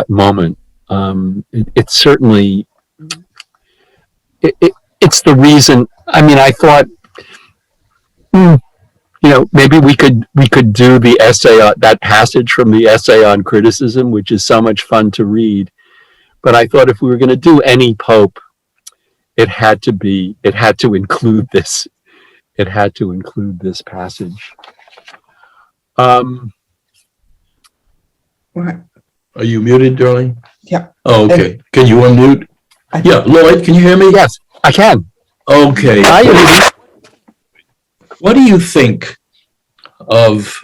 moment. It's certainly it's the reason. I mean, I thought, maybe we could do the essay on that passage from the essay on criticism, which is so much fun to read. But I thought if we were going to do any pope, it had to include this. It had to include this passage. Are you muted, darling? Yeah. Oh, okay. Can you unmute? Yeah, Lloyd, can you hear me? Yes, I can. Okay. Hi. What do you think of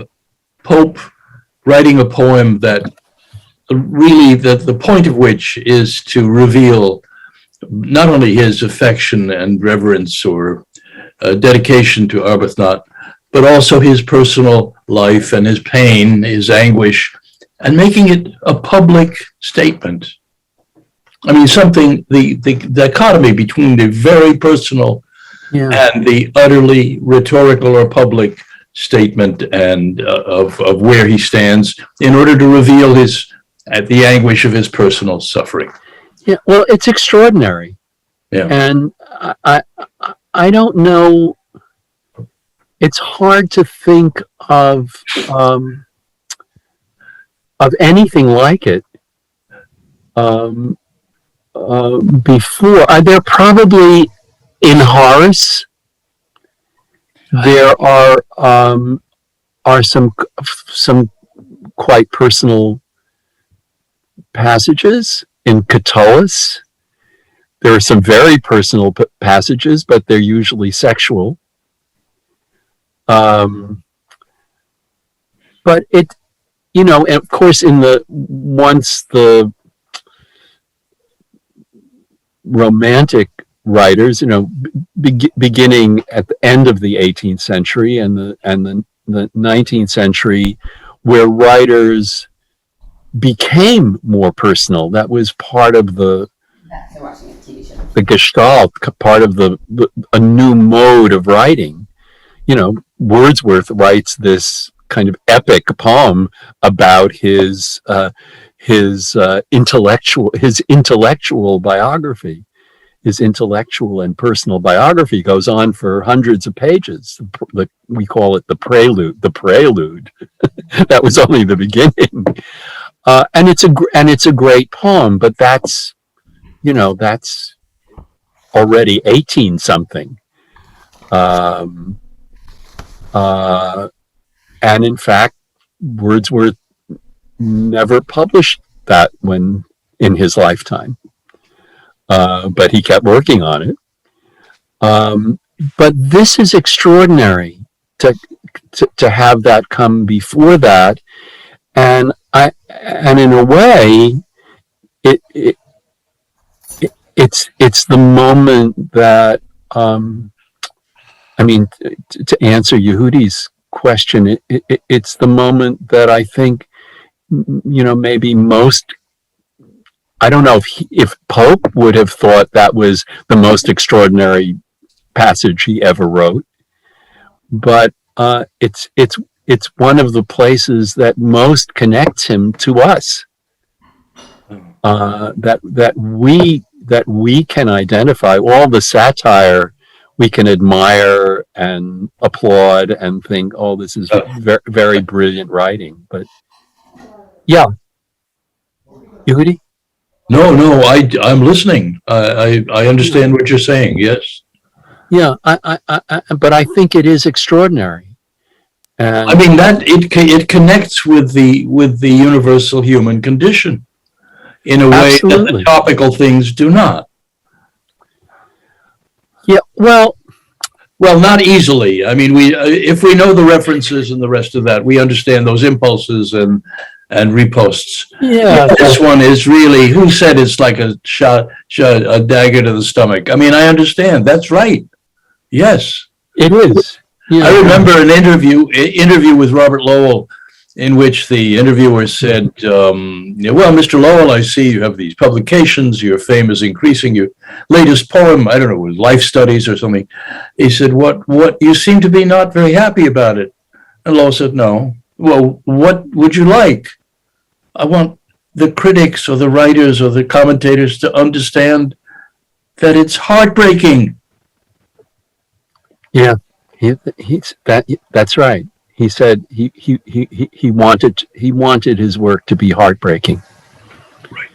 Pope writing a poem that really the point of which is to reveal not only his affection and reverence or dedication to Arbuthnot, but also his personal life and his pain, his anguish, and making it a public statement? I mean, the dichotomy between the very personal and the utterly rhetorical or public statement and of where he stands in order to reveal the anguish of his personal suffering. Yeah, well, it's extraordinary. Yeah. And I don't know. It's hard to think of anything like it before. There probably in Horace there are some quite personal passages. In Catullus, there are some very personal passages, but they're usually sexual. But it, and of course, once the romantic writers, beginning at the end of the 18th century and the 19th century, where writers became more personal. That was part of the gestalt, part of a new mode of writing. Wordsworth writes this kind of epic poem about his intellectual biography. His intellectual and personal biography goes on for hundreds of pages. We call it the prelude. That was only the beginning, and it's a great poem. But that's already 18 something. And in fact, Wordsworth never published that in his lifetime. But he kept working on it. But this is extraordinary to have that come before that, and in a way, it's the moment that to answer Yehudi's question, it's the moment that I think maybe most. I don't know if Pope would have thought that was the most extraordinary passage he ever wrote, but it's one of the places that most connects him to us. That we can identify. All the satire we can admire and applaud and think, oh, this is very, very brilliant writing. But yeah, Yehudi? No, I'm listening. I understand what you're saying. Yes. Yeah, but I think it is extraordinary. And I mean that it connects with the universal human condition in a way that the topical things do not. Yeah, well, not easily. I mean, if we know the references and the rest of that, we understand those impulses and reposts. Yeah, this one is really, who said it's like a a dagger to the stomach? I mean, I understand. That's right. Yes, it is. Yeah. I remember an interview with Robert Lowell, in which the interviewer said, well, Mr. Lowell, I see you have these publications, your fame is increasing, your latest poem, I don't know, was Life Studies or something. He said, what, you seem to be not very happy about it. And Lowell said, no. Well, what would you like? I want the critics or the writers or the commentators to understand that it's heartbreaking. Yeah, that's right. He said he wanted his work to be heartbreaking. Right.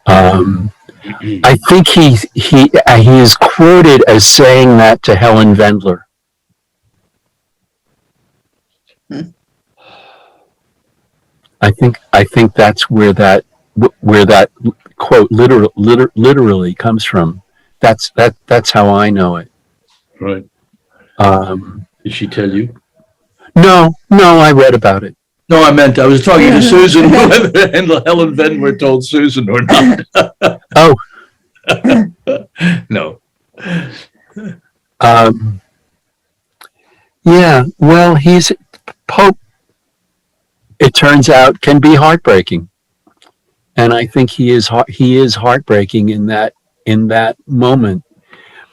I think he is quoted as saying that to Helen Vendler. I think that's where that quote literally comes from. That's how I know it. Right. Did she tell you? No, I read about it. No, I was talking to Susan, whether Helen Vendler told Susan or not. Oh. No. Yeah, well, Pope, it turns out, can be heartbreaking. And I think he is heartbreaking in that moment.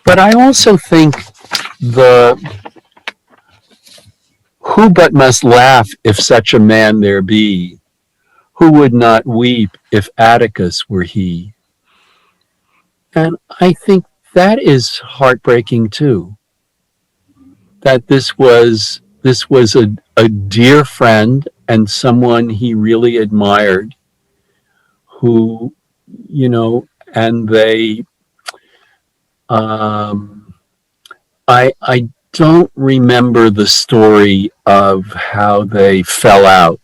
But I also think who but must laugh if such a man there be? Who would not weep if Atticus were he? And I think that is heartbreaking too. That this was a dear friend and someone he really admired, who, and they, I don't remember the story of how they fell out,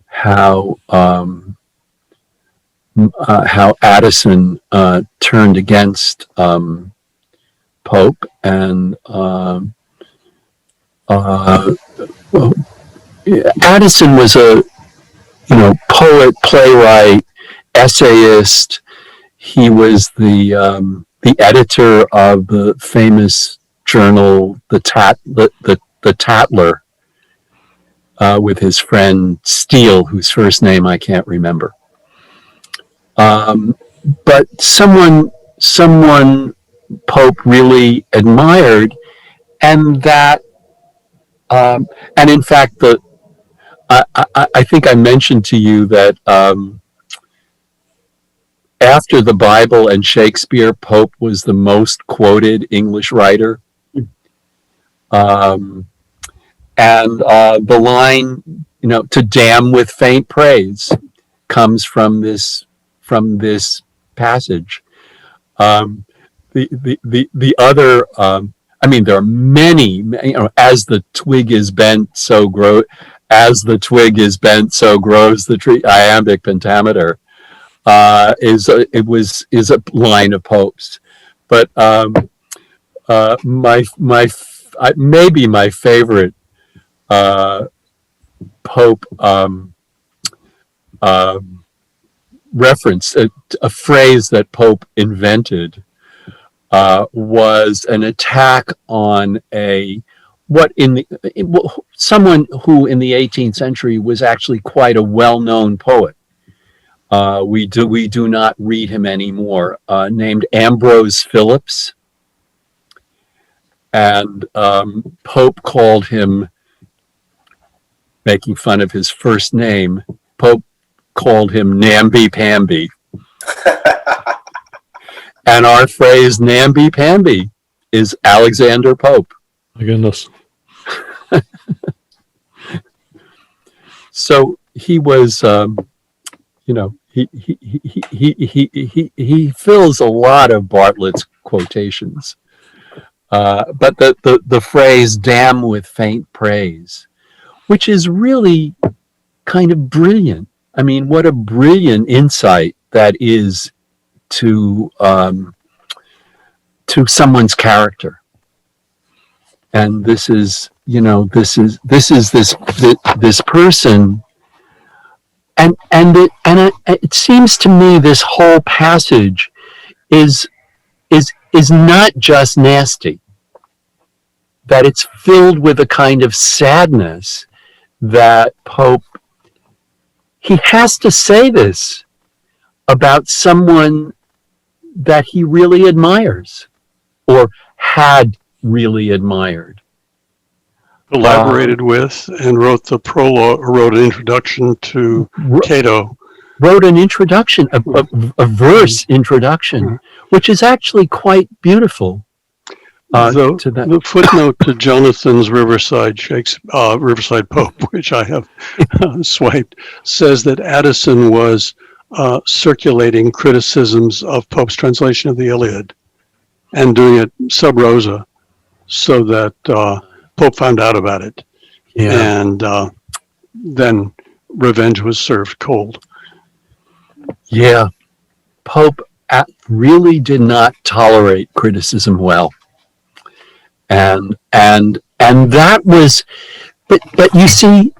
how Addison turned against Pope, and Addison was a poet, playwright, essayist. He was the the editor of the famous journal, the Tatler, with his friend Steele, whose first name I can't remember. But someone Pope really admired, and that, and in fact, I think I mentioned to you that after the Bible and Shakespeare, Pope was the most quoted English writer. And the line, to damn with faint praise, comes from this passage. The other, there are many, as the twig is bent, so grows the tree. Iambic pentameter is a line of Pope's, but maybe my favorite Pope reference, a phrase that Pope invented, was an attack on someone who in the 18th century was actually quite a well-known poet. We do not read him anymore, named Ambrose Phillips. And Pope called him, making fun of his first name, Pope called him namby-pamby. And our phrase namby-pamby is Alexander Pope. My goodness. So he was, he fills a lot of Bartlett's quotations. But the phrase "damn with faint praise," which is really kind of brilliant. I mean, what a brilliant insight that is to someone's character. And this is this person, and it seems to me this whole passage is not just nasty, that it's filled with a kind of sadness that Pope, he has to say this about someone that he really admires, or had really admired. Collaborated with and wrote the prologue, wrote an introduction to Cato. Wrote an introduction, a verse introduction, which is actually quite beautiful. The footnote to Jonathan's Riverside Pope, which I have swiped, says that Addison was circulating criticisms of Pope's translation of the Iliad and doing it sub rosa, so that Pope found out about it. Yeah. And then revenge was served cold. Yeah, Pope really did not tolerate criticism well. And that was, but you see,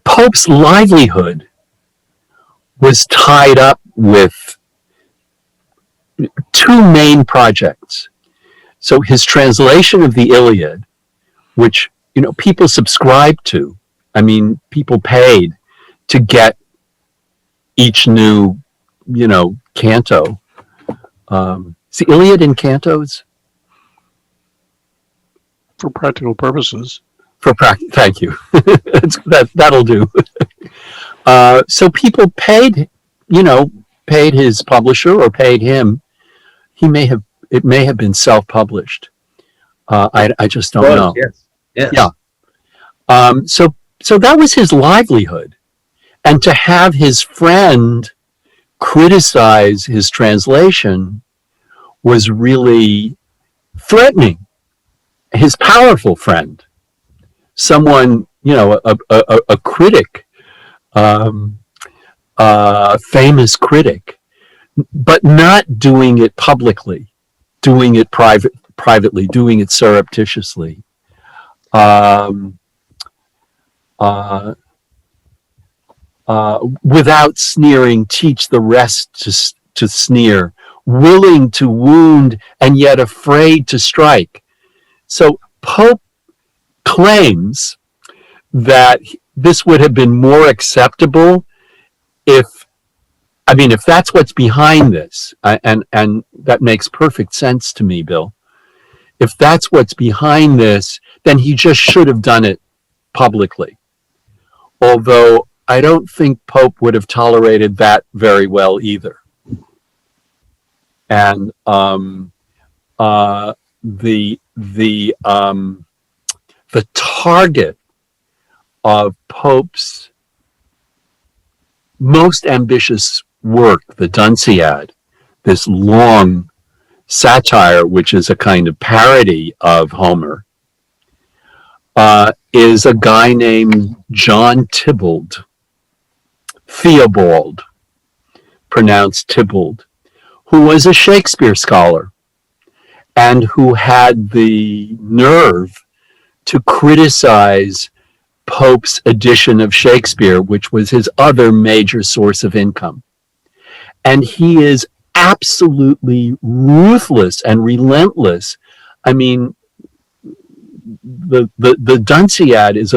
Pope's livelihood was tied up with two main projects. So his translation of the Iliad, which, people subscribed to. I mean, people paid to get each new, canto. Is the Iliad in cantos? For practical purposes. Thank you. That'll do. So people paid, paid his publisher or paid him. It may have been self-published. I just don't know. Yes. Yeah. So that was his livelihood, and to have his friend criticize his translation was really threatening. His powerful friend, someone, a critic, famous critic, but not doing it publicly, doing it privately, doing it surreptitiously. Without sneering, teach the rest to sneer, willing to wound and yet afraid to strike. So Pope claims that this would have been more acceptable if that's what's behind this, and that makes perfect sense to me, Bill. If that's what's behind this, then he just should have done it publicly. Although I don't think Pope would have tolerated that very well either. And the target of Pope's most ambitious work, the Dunciad, this long satire, which is a kind of parody of Homer, is a guy named John Theobald, pronounced Tybalt, who was a Shakespeare scholar and who had the nerve to criticize Pope's edition of Shakespeare, which was his other major source of income. And he is absolutely ruthless and relentless. I mean, the Dunciad is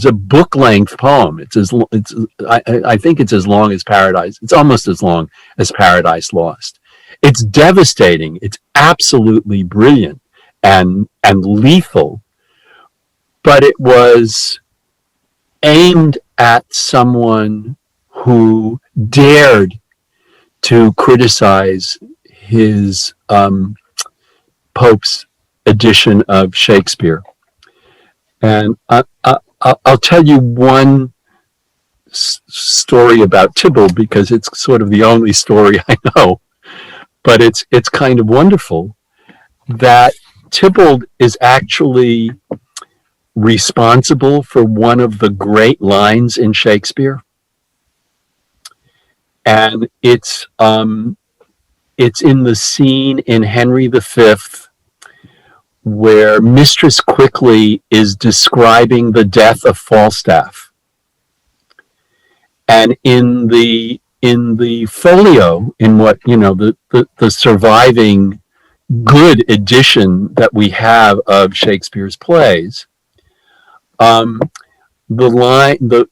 a book-length poem. I think it's as long as Paradise. It's almost as long as Paradise Lost. It's devastating. It's absolutely brilliant and lethal. But it was aimed at someone who dared to criticize his Pope's edition of Shakespeare. And I'll tell you one story about Tybalt because it's sort of the only story I know, but it's kind of wonderful that Tybalt is actually responsible for one of the great lines in Shakespeare. And it's in the scene in Henry V where Mistress Quickly is describing the death of Falstaff. And in the folio, in what, the surviving good edition that we have of Shakespeare's plays, the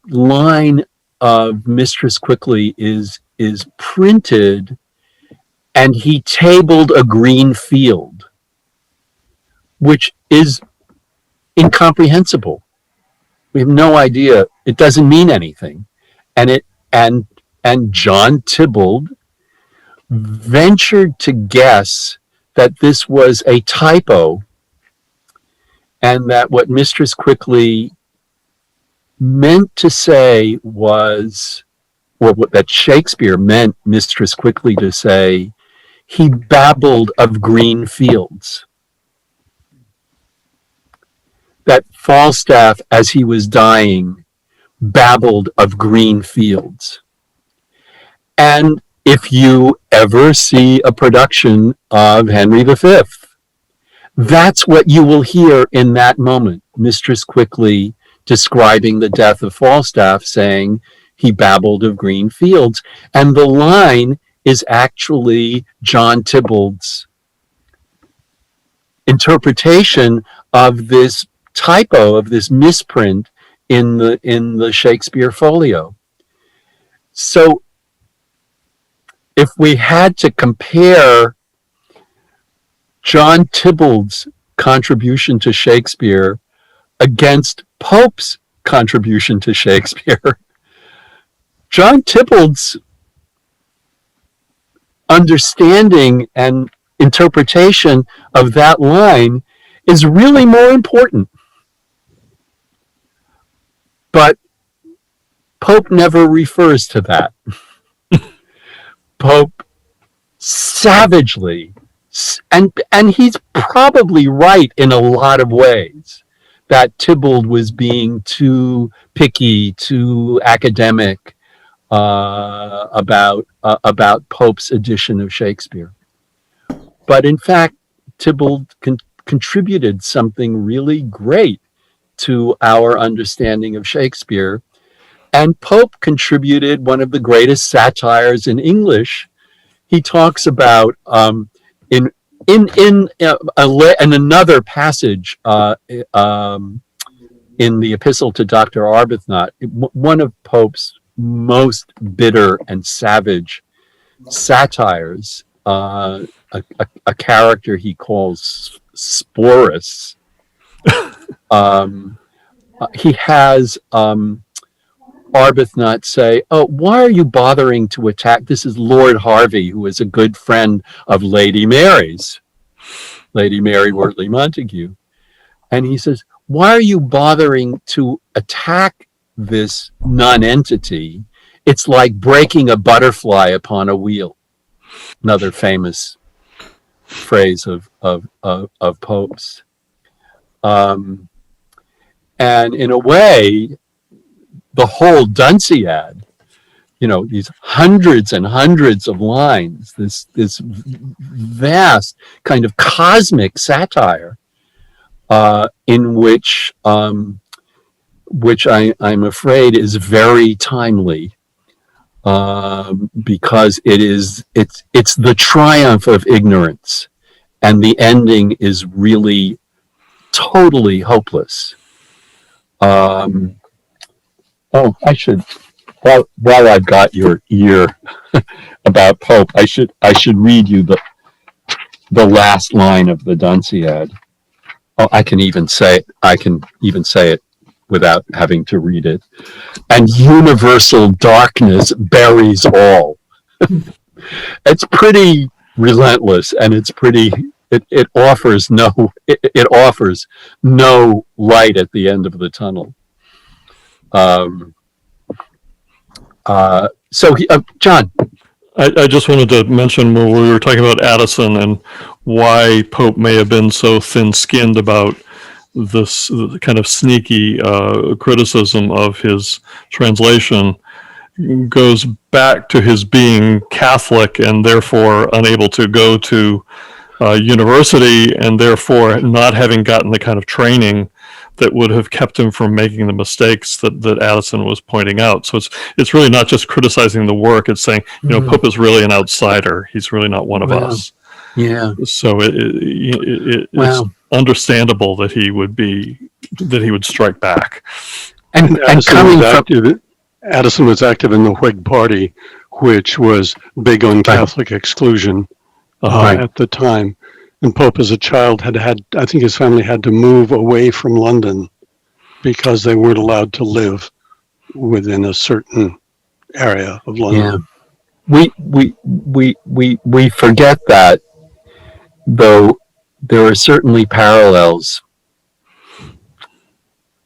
line of Mistress Quickly is printed, and he tabled a green field, which is incomprehensible. We have no idea. It doesn't mean anything. And John Tybalt ventured to guess that this was a typo and that what Mistress Quickly meant to say was, or what that Shakespeare meant Mistress Quickly to say, he babbled of green fields. That Falstaff, as he was dying, babbled of green fields. And if you ever see a production of Henry V, that's what you will hear in that moment. Mistress Quickly describing the death of Falstaff, saying he babbled of green fields. And the line is actually John Tybalt's interpretation of this typo, of this misprint in the Shakespeare folio. So if we had to compare John Tybalt's contribution to Shakespeare against Pope's contribution to Shakespeare, John Tybalt's understanding and interpretation of that line is really more important. But Pope never refers to that. Pope savagely, and he's probably right in a lot of ways, that Tybalt was being too picky, too academic about Pope's edition of Shakespeare. But in fact, Tybalt contributed something really great to our understanding of Shakespeare. And Pope contributed one of the greatest satires in English he talks about in another passage in the Epistle to Dr. Arbuthnot, one of Pope's most bitter and savage satires, a character he calls Sporus. He has Arbuthnot say, "Oh, why are you bothering to attack?" This is Lord Harvey, who is a good friend of Lady Mary's, Lady Mary Wortley Montagu. And he says, "Why are you bothering to attack this non-entity? It's like breaking a butterfly upon a wheel." Another famous phrase of Pope's. And in a way, the whole Dunciad, these hundreds and hundreds of lines, this vast kind of cosmic satire, in which I'm afraid is very timely, because it's the triumph of ignorance, and the ending is really totally hopeless. I should, while I've got your ear about Pope, I should read you the last line of the Dunciad. Oh, I can even say it without having to read it. "And universal darkness buries all." It's pretty relentless, and it's pretty. It offers no light at the end of the tunnel. John. I just wanted to mention when we were talking about Addison and why Pope may have been so thin-skinned about this kind of sneaky criticism of his translation, goes back to his being Catholic and therefore unable to go to university, and therefore not having gotten the kind of training that would have kept him from making the mistakes that Addison was pointing out. So it's really not just criticizing the work, it's saying, Pope is really an outsider. He's really not one of us. Yeah. So it's understandable that he would strike back. And Addison was active in the Whig Party, which was big on Catholic exclusion at the time. And Pope, as a child, I think his family had to move away from London because they weren't allowed to live within a certain area of London. Yeah. We forget that, though there are certainly parallels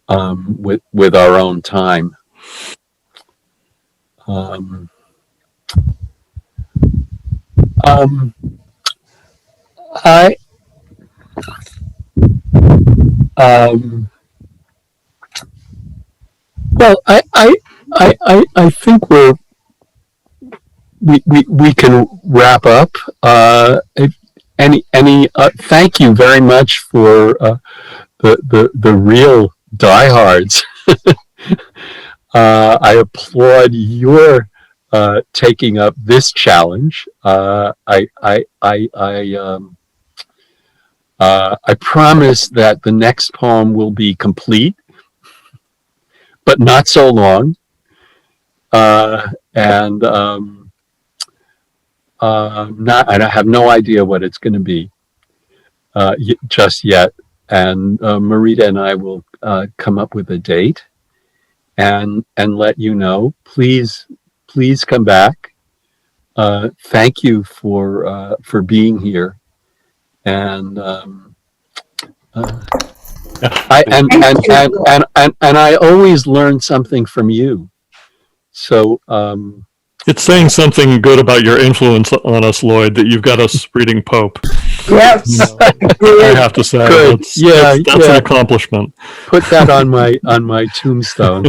with our own time. I think we can wrap up. Thank you very much for the real diehards. I applaud your taking up this challenge. I promise that the next poem will be complete, but not so long. I have no idea what it's going to be just yet. And Marita and I will come up with a date and let you know. Please come back. Thank you for being here. And I always learn something from you. So it's saying something good about your influence on us, Lloyd, that you've got us reading Pope. Yes. I have to say, that's an accomplishment. Put that on my tombstone.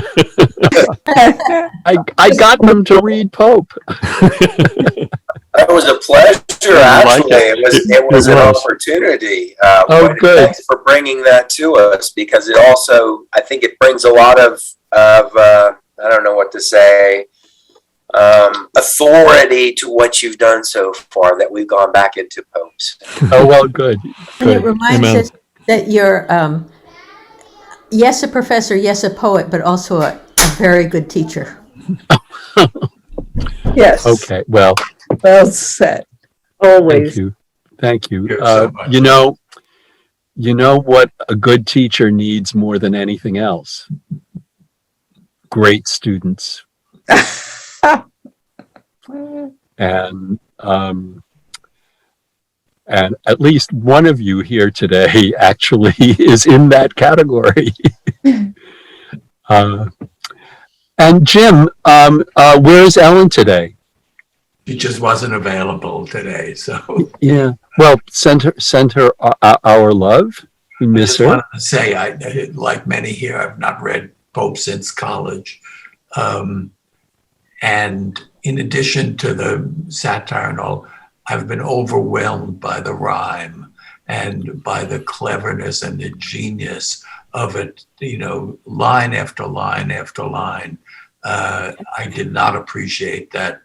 I got them to read Pope. That was a pleasure, actually. It was an opportunity. Good. Thanks for bringing that to us, because it also, I think it brings a lot of I don't know what to say, authority to what you've done so far that we've gone back into popes. Oh, well, good. And it Good. reminds Amen. us that you're, yes, a professor, yes, a poet, but also a very good teacher. Yes. Okay. Well, Well said. thank Always. you. Thank you. Thank you so much. You know what a good teacher needs more than anything else? Great students. And at least one of you here today actually is in that category. And Jim, where's Ellen today? She just wasn't available today, so Yeah. Well, send her our love. We I miss just her. wanted to say, like many here, I've not read Pope since college. And in addition to the satire and all, I've been overwhelmed by the rhyme and by the cleverness and the genius of it, line after line after line. I did not appreciate that,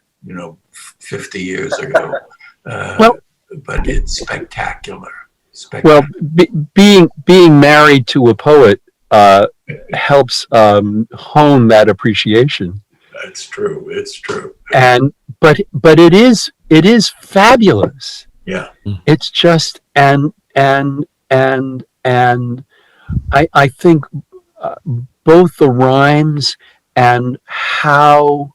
50 years ago. Well- but it's spectacular. Well, being married to a poet helps hone that appreciation. It's true. It's true. And but it is fabulous. Yeah. It's just and I think both the rhymes and how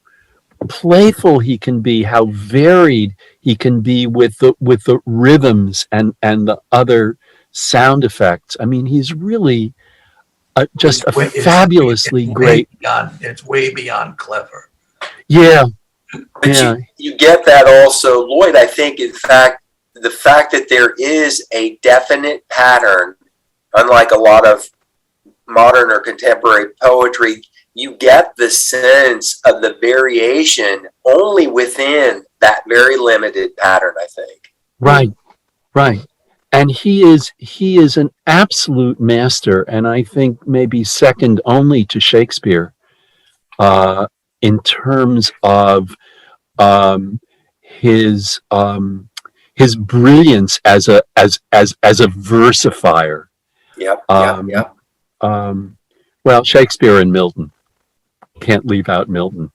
playful he can be, how varied he can be with the rhythms and the other sound effects. I mean, he's really just a fabulously great. It's way beyond clever. Yeah, But yeah, you get that also, Lloyd. I think, in fact, the fact that there is a definite pattern, unlike a lot of modern or contemporary poetry, you get the sense of the variation only within that very limited pattern, I think. right. And he is an absolute master, and I think maybe second only to Shakespeare in terms of his brilliance as a versifier. Yep. Well, Shakespeare and Milton. Can't leave out Milton.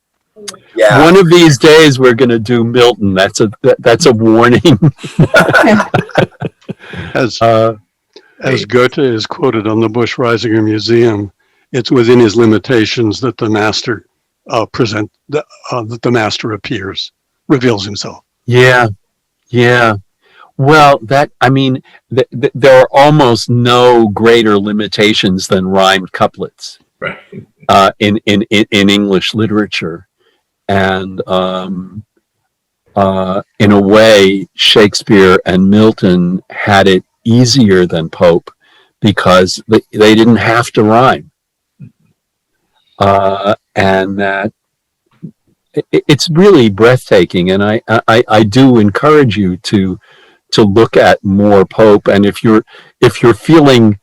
Yeah. One of these days we're going to do Milton. That's a warning. As Goethe is quoted on the Busch Reisinger Museum, it's within his limitations that the master that the master reveals himself. Yeah. Well, there are almost no greater limitations than rhymed couplets Right. in English literature, and in a way, Shakespeare and Milton had it easier than Pope because they didn't have to rhyme, and that it's really breathtaking. And I do encourage you to look at more Pope. And if you're feeling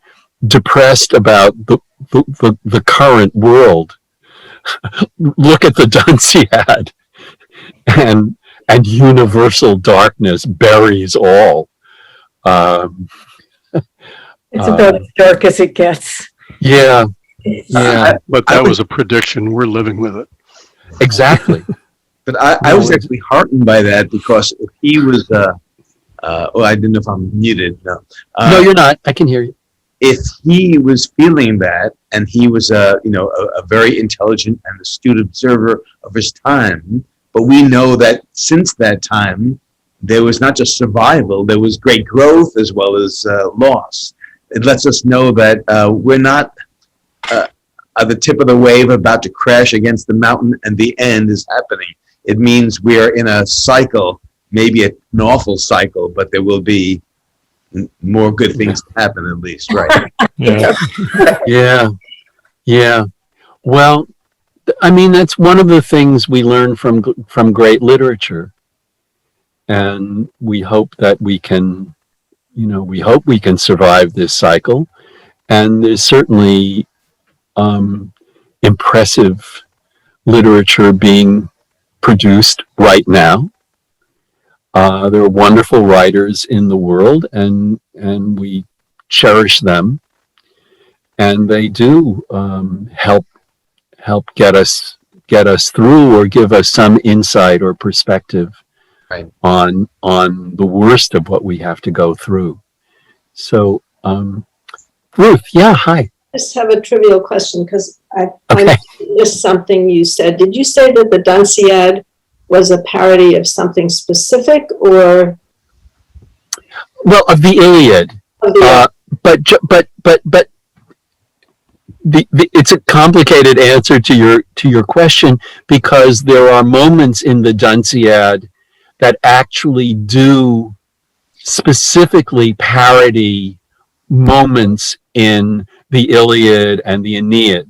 depressed about the current world, look at the Dunciad, and universal darkness buries all. It's about as dark as it gets. Yeah, But that was a prediction. We're living with it. exactly. But I was actually heartened by that because if he was, I didn't know if I'm muted. No. No, you're not. I can hear you. If he was feeling that, and he was a very intelligent and astute observer of his time, but we know that since that time, there was not just survival, there was great growth as well as loss. It lets us know that we're not at the tip of the wave about to crash against the mountain and the end is happening. It means we are in a cycle, maybe an awful cycle, but there will be more good things to happen at least, right? Yeah. Yeah. Well, I mean, that's one of the things we learn from great literature. And we hope that we can survive this cycle. And there's certainly impressive literature being produced right now. There are wonderful writers in the world, and we cherish them, and they do help get us through, or give us some insight or perspective on the worst of what we have to go through. So, Ruth, yeah, hi. I just have a trivial question because I Okay. missed something you said. Did you say that the Dunciad was a parody of something specific, or Well, of the Iliad, of the but it's a complicated answer to your question, because there are moments in the Dunciad that actually do specifically parody moments in the Iliad and the Aeneid.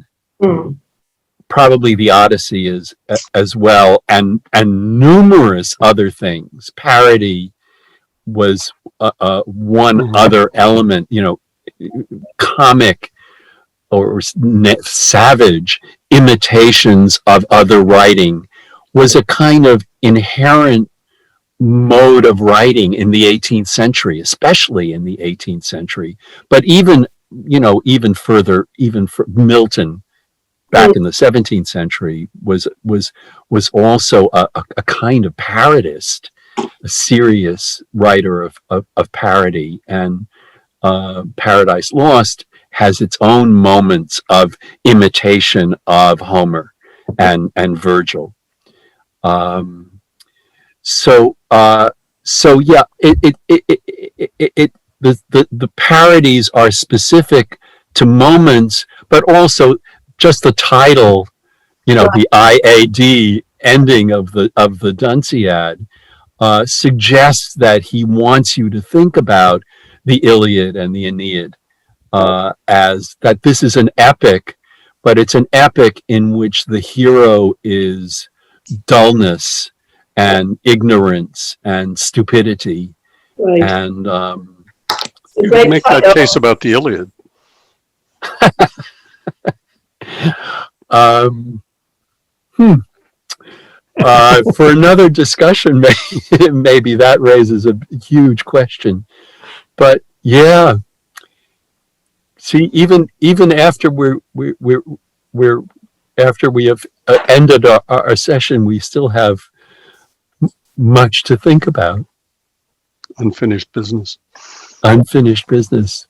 Probably the Odyssey is as well, and numerous other things. Parody was one other element, comic or savage imitations of other writing was a kind of inherent mode of writing in the 18th century, especially in the 18th century. But even further, for Milton back in the 17th century was also a kind of parodist, a serious writer of parody. And Paradise Lost has its own moments of imitation of Homer and Virgil. So yeah, the parodies are specific to moments, but also just the title, the IAD ending of the Dunciad suggests that he wants you to think about the Iliad and the Aeneid as that this is an epic, but it's an epic in which the hero is dullness and ignorance and stupidity. right? And You can make that case about the Iliad. For another discussion, maybe that raises a huge question. But yeah, see, even after after we have ended our session, we still have much to think about. Unfinished business. Unfinished business.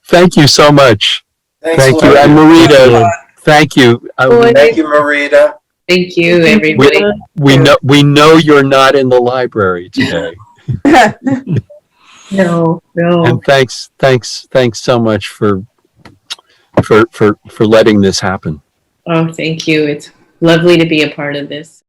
Thank you so much. Thanks Thank a you, lot. and Marita. Thank you. Thank you, Marita. Thank you, everybody. We know you're not in the library today. No. And thanks so much for letting this happen. Oh, thank you. It's lovely to be a part of this.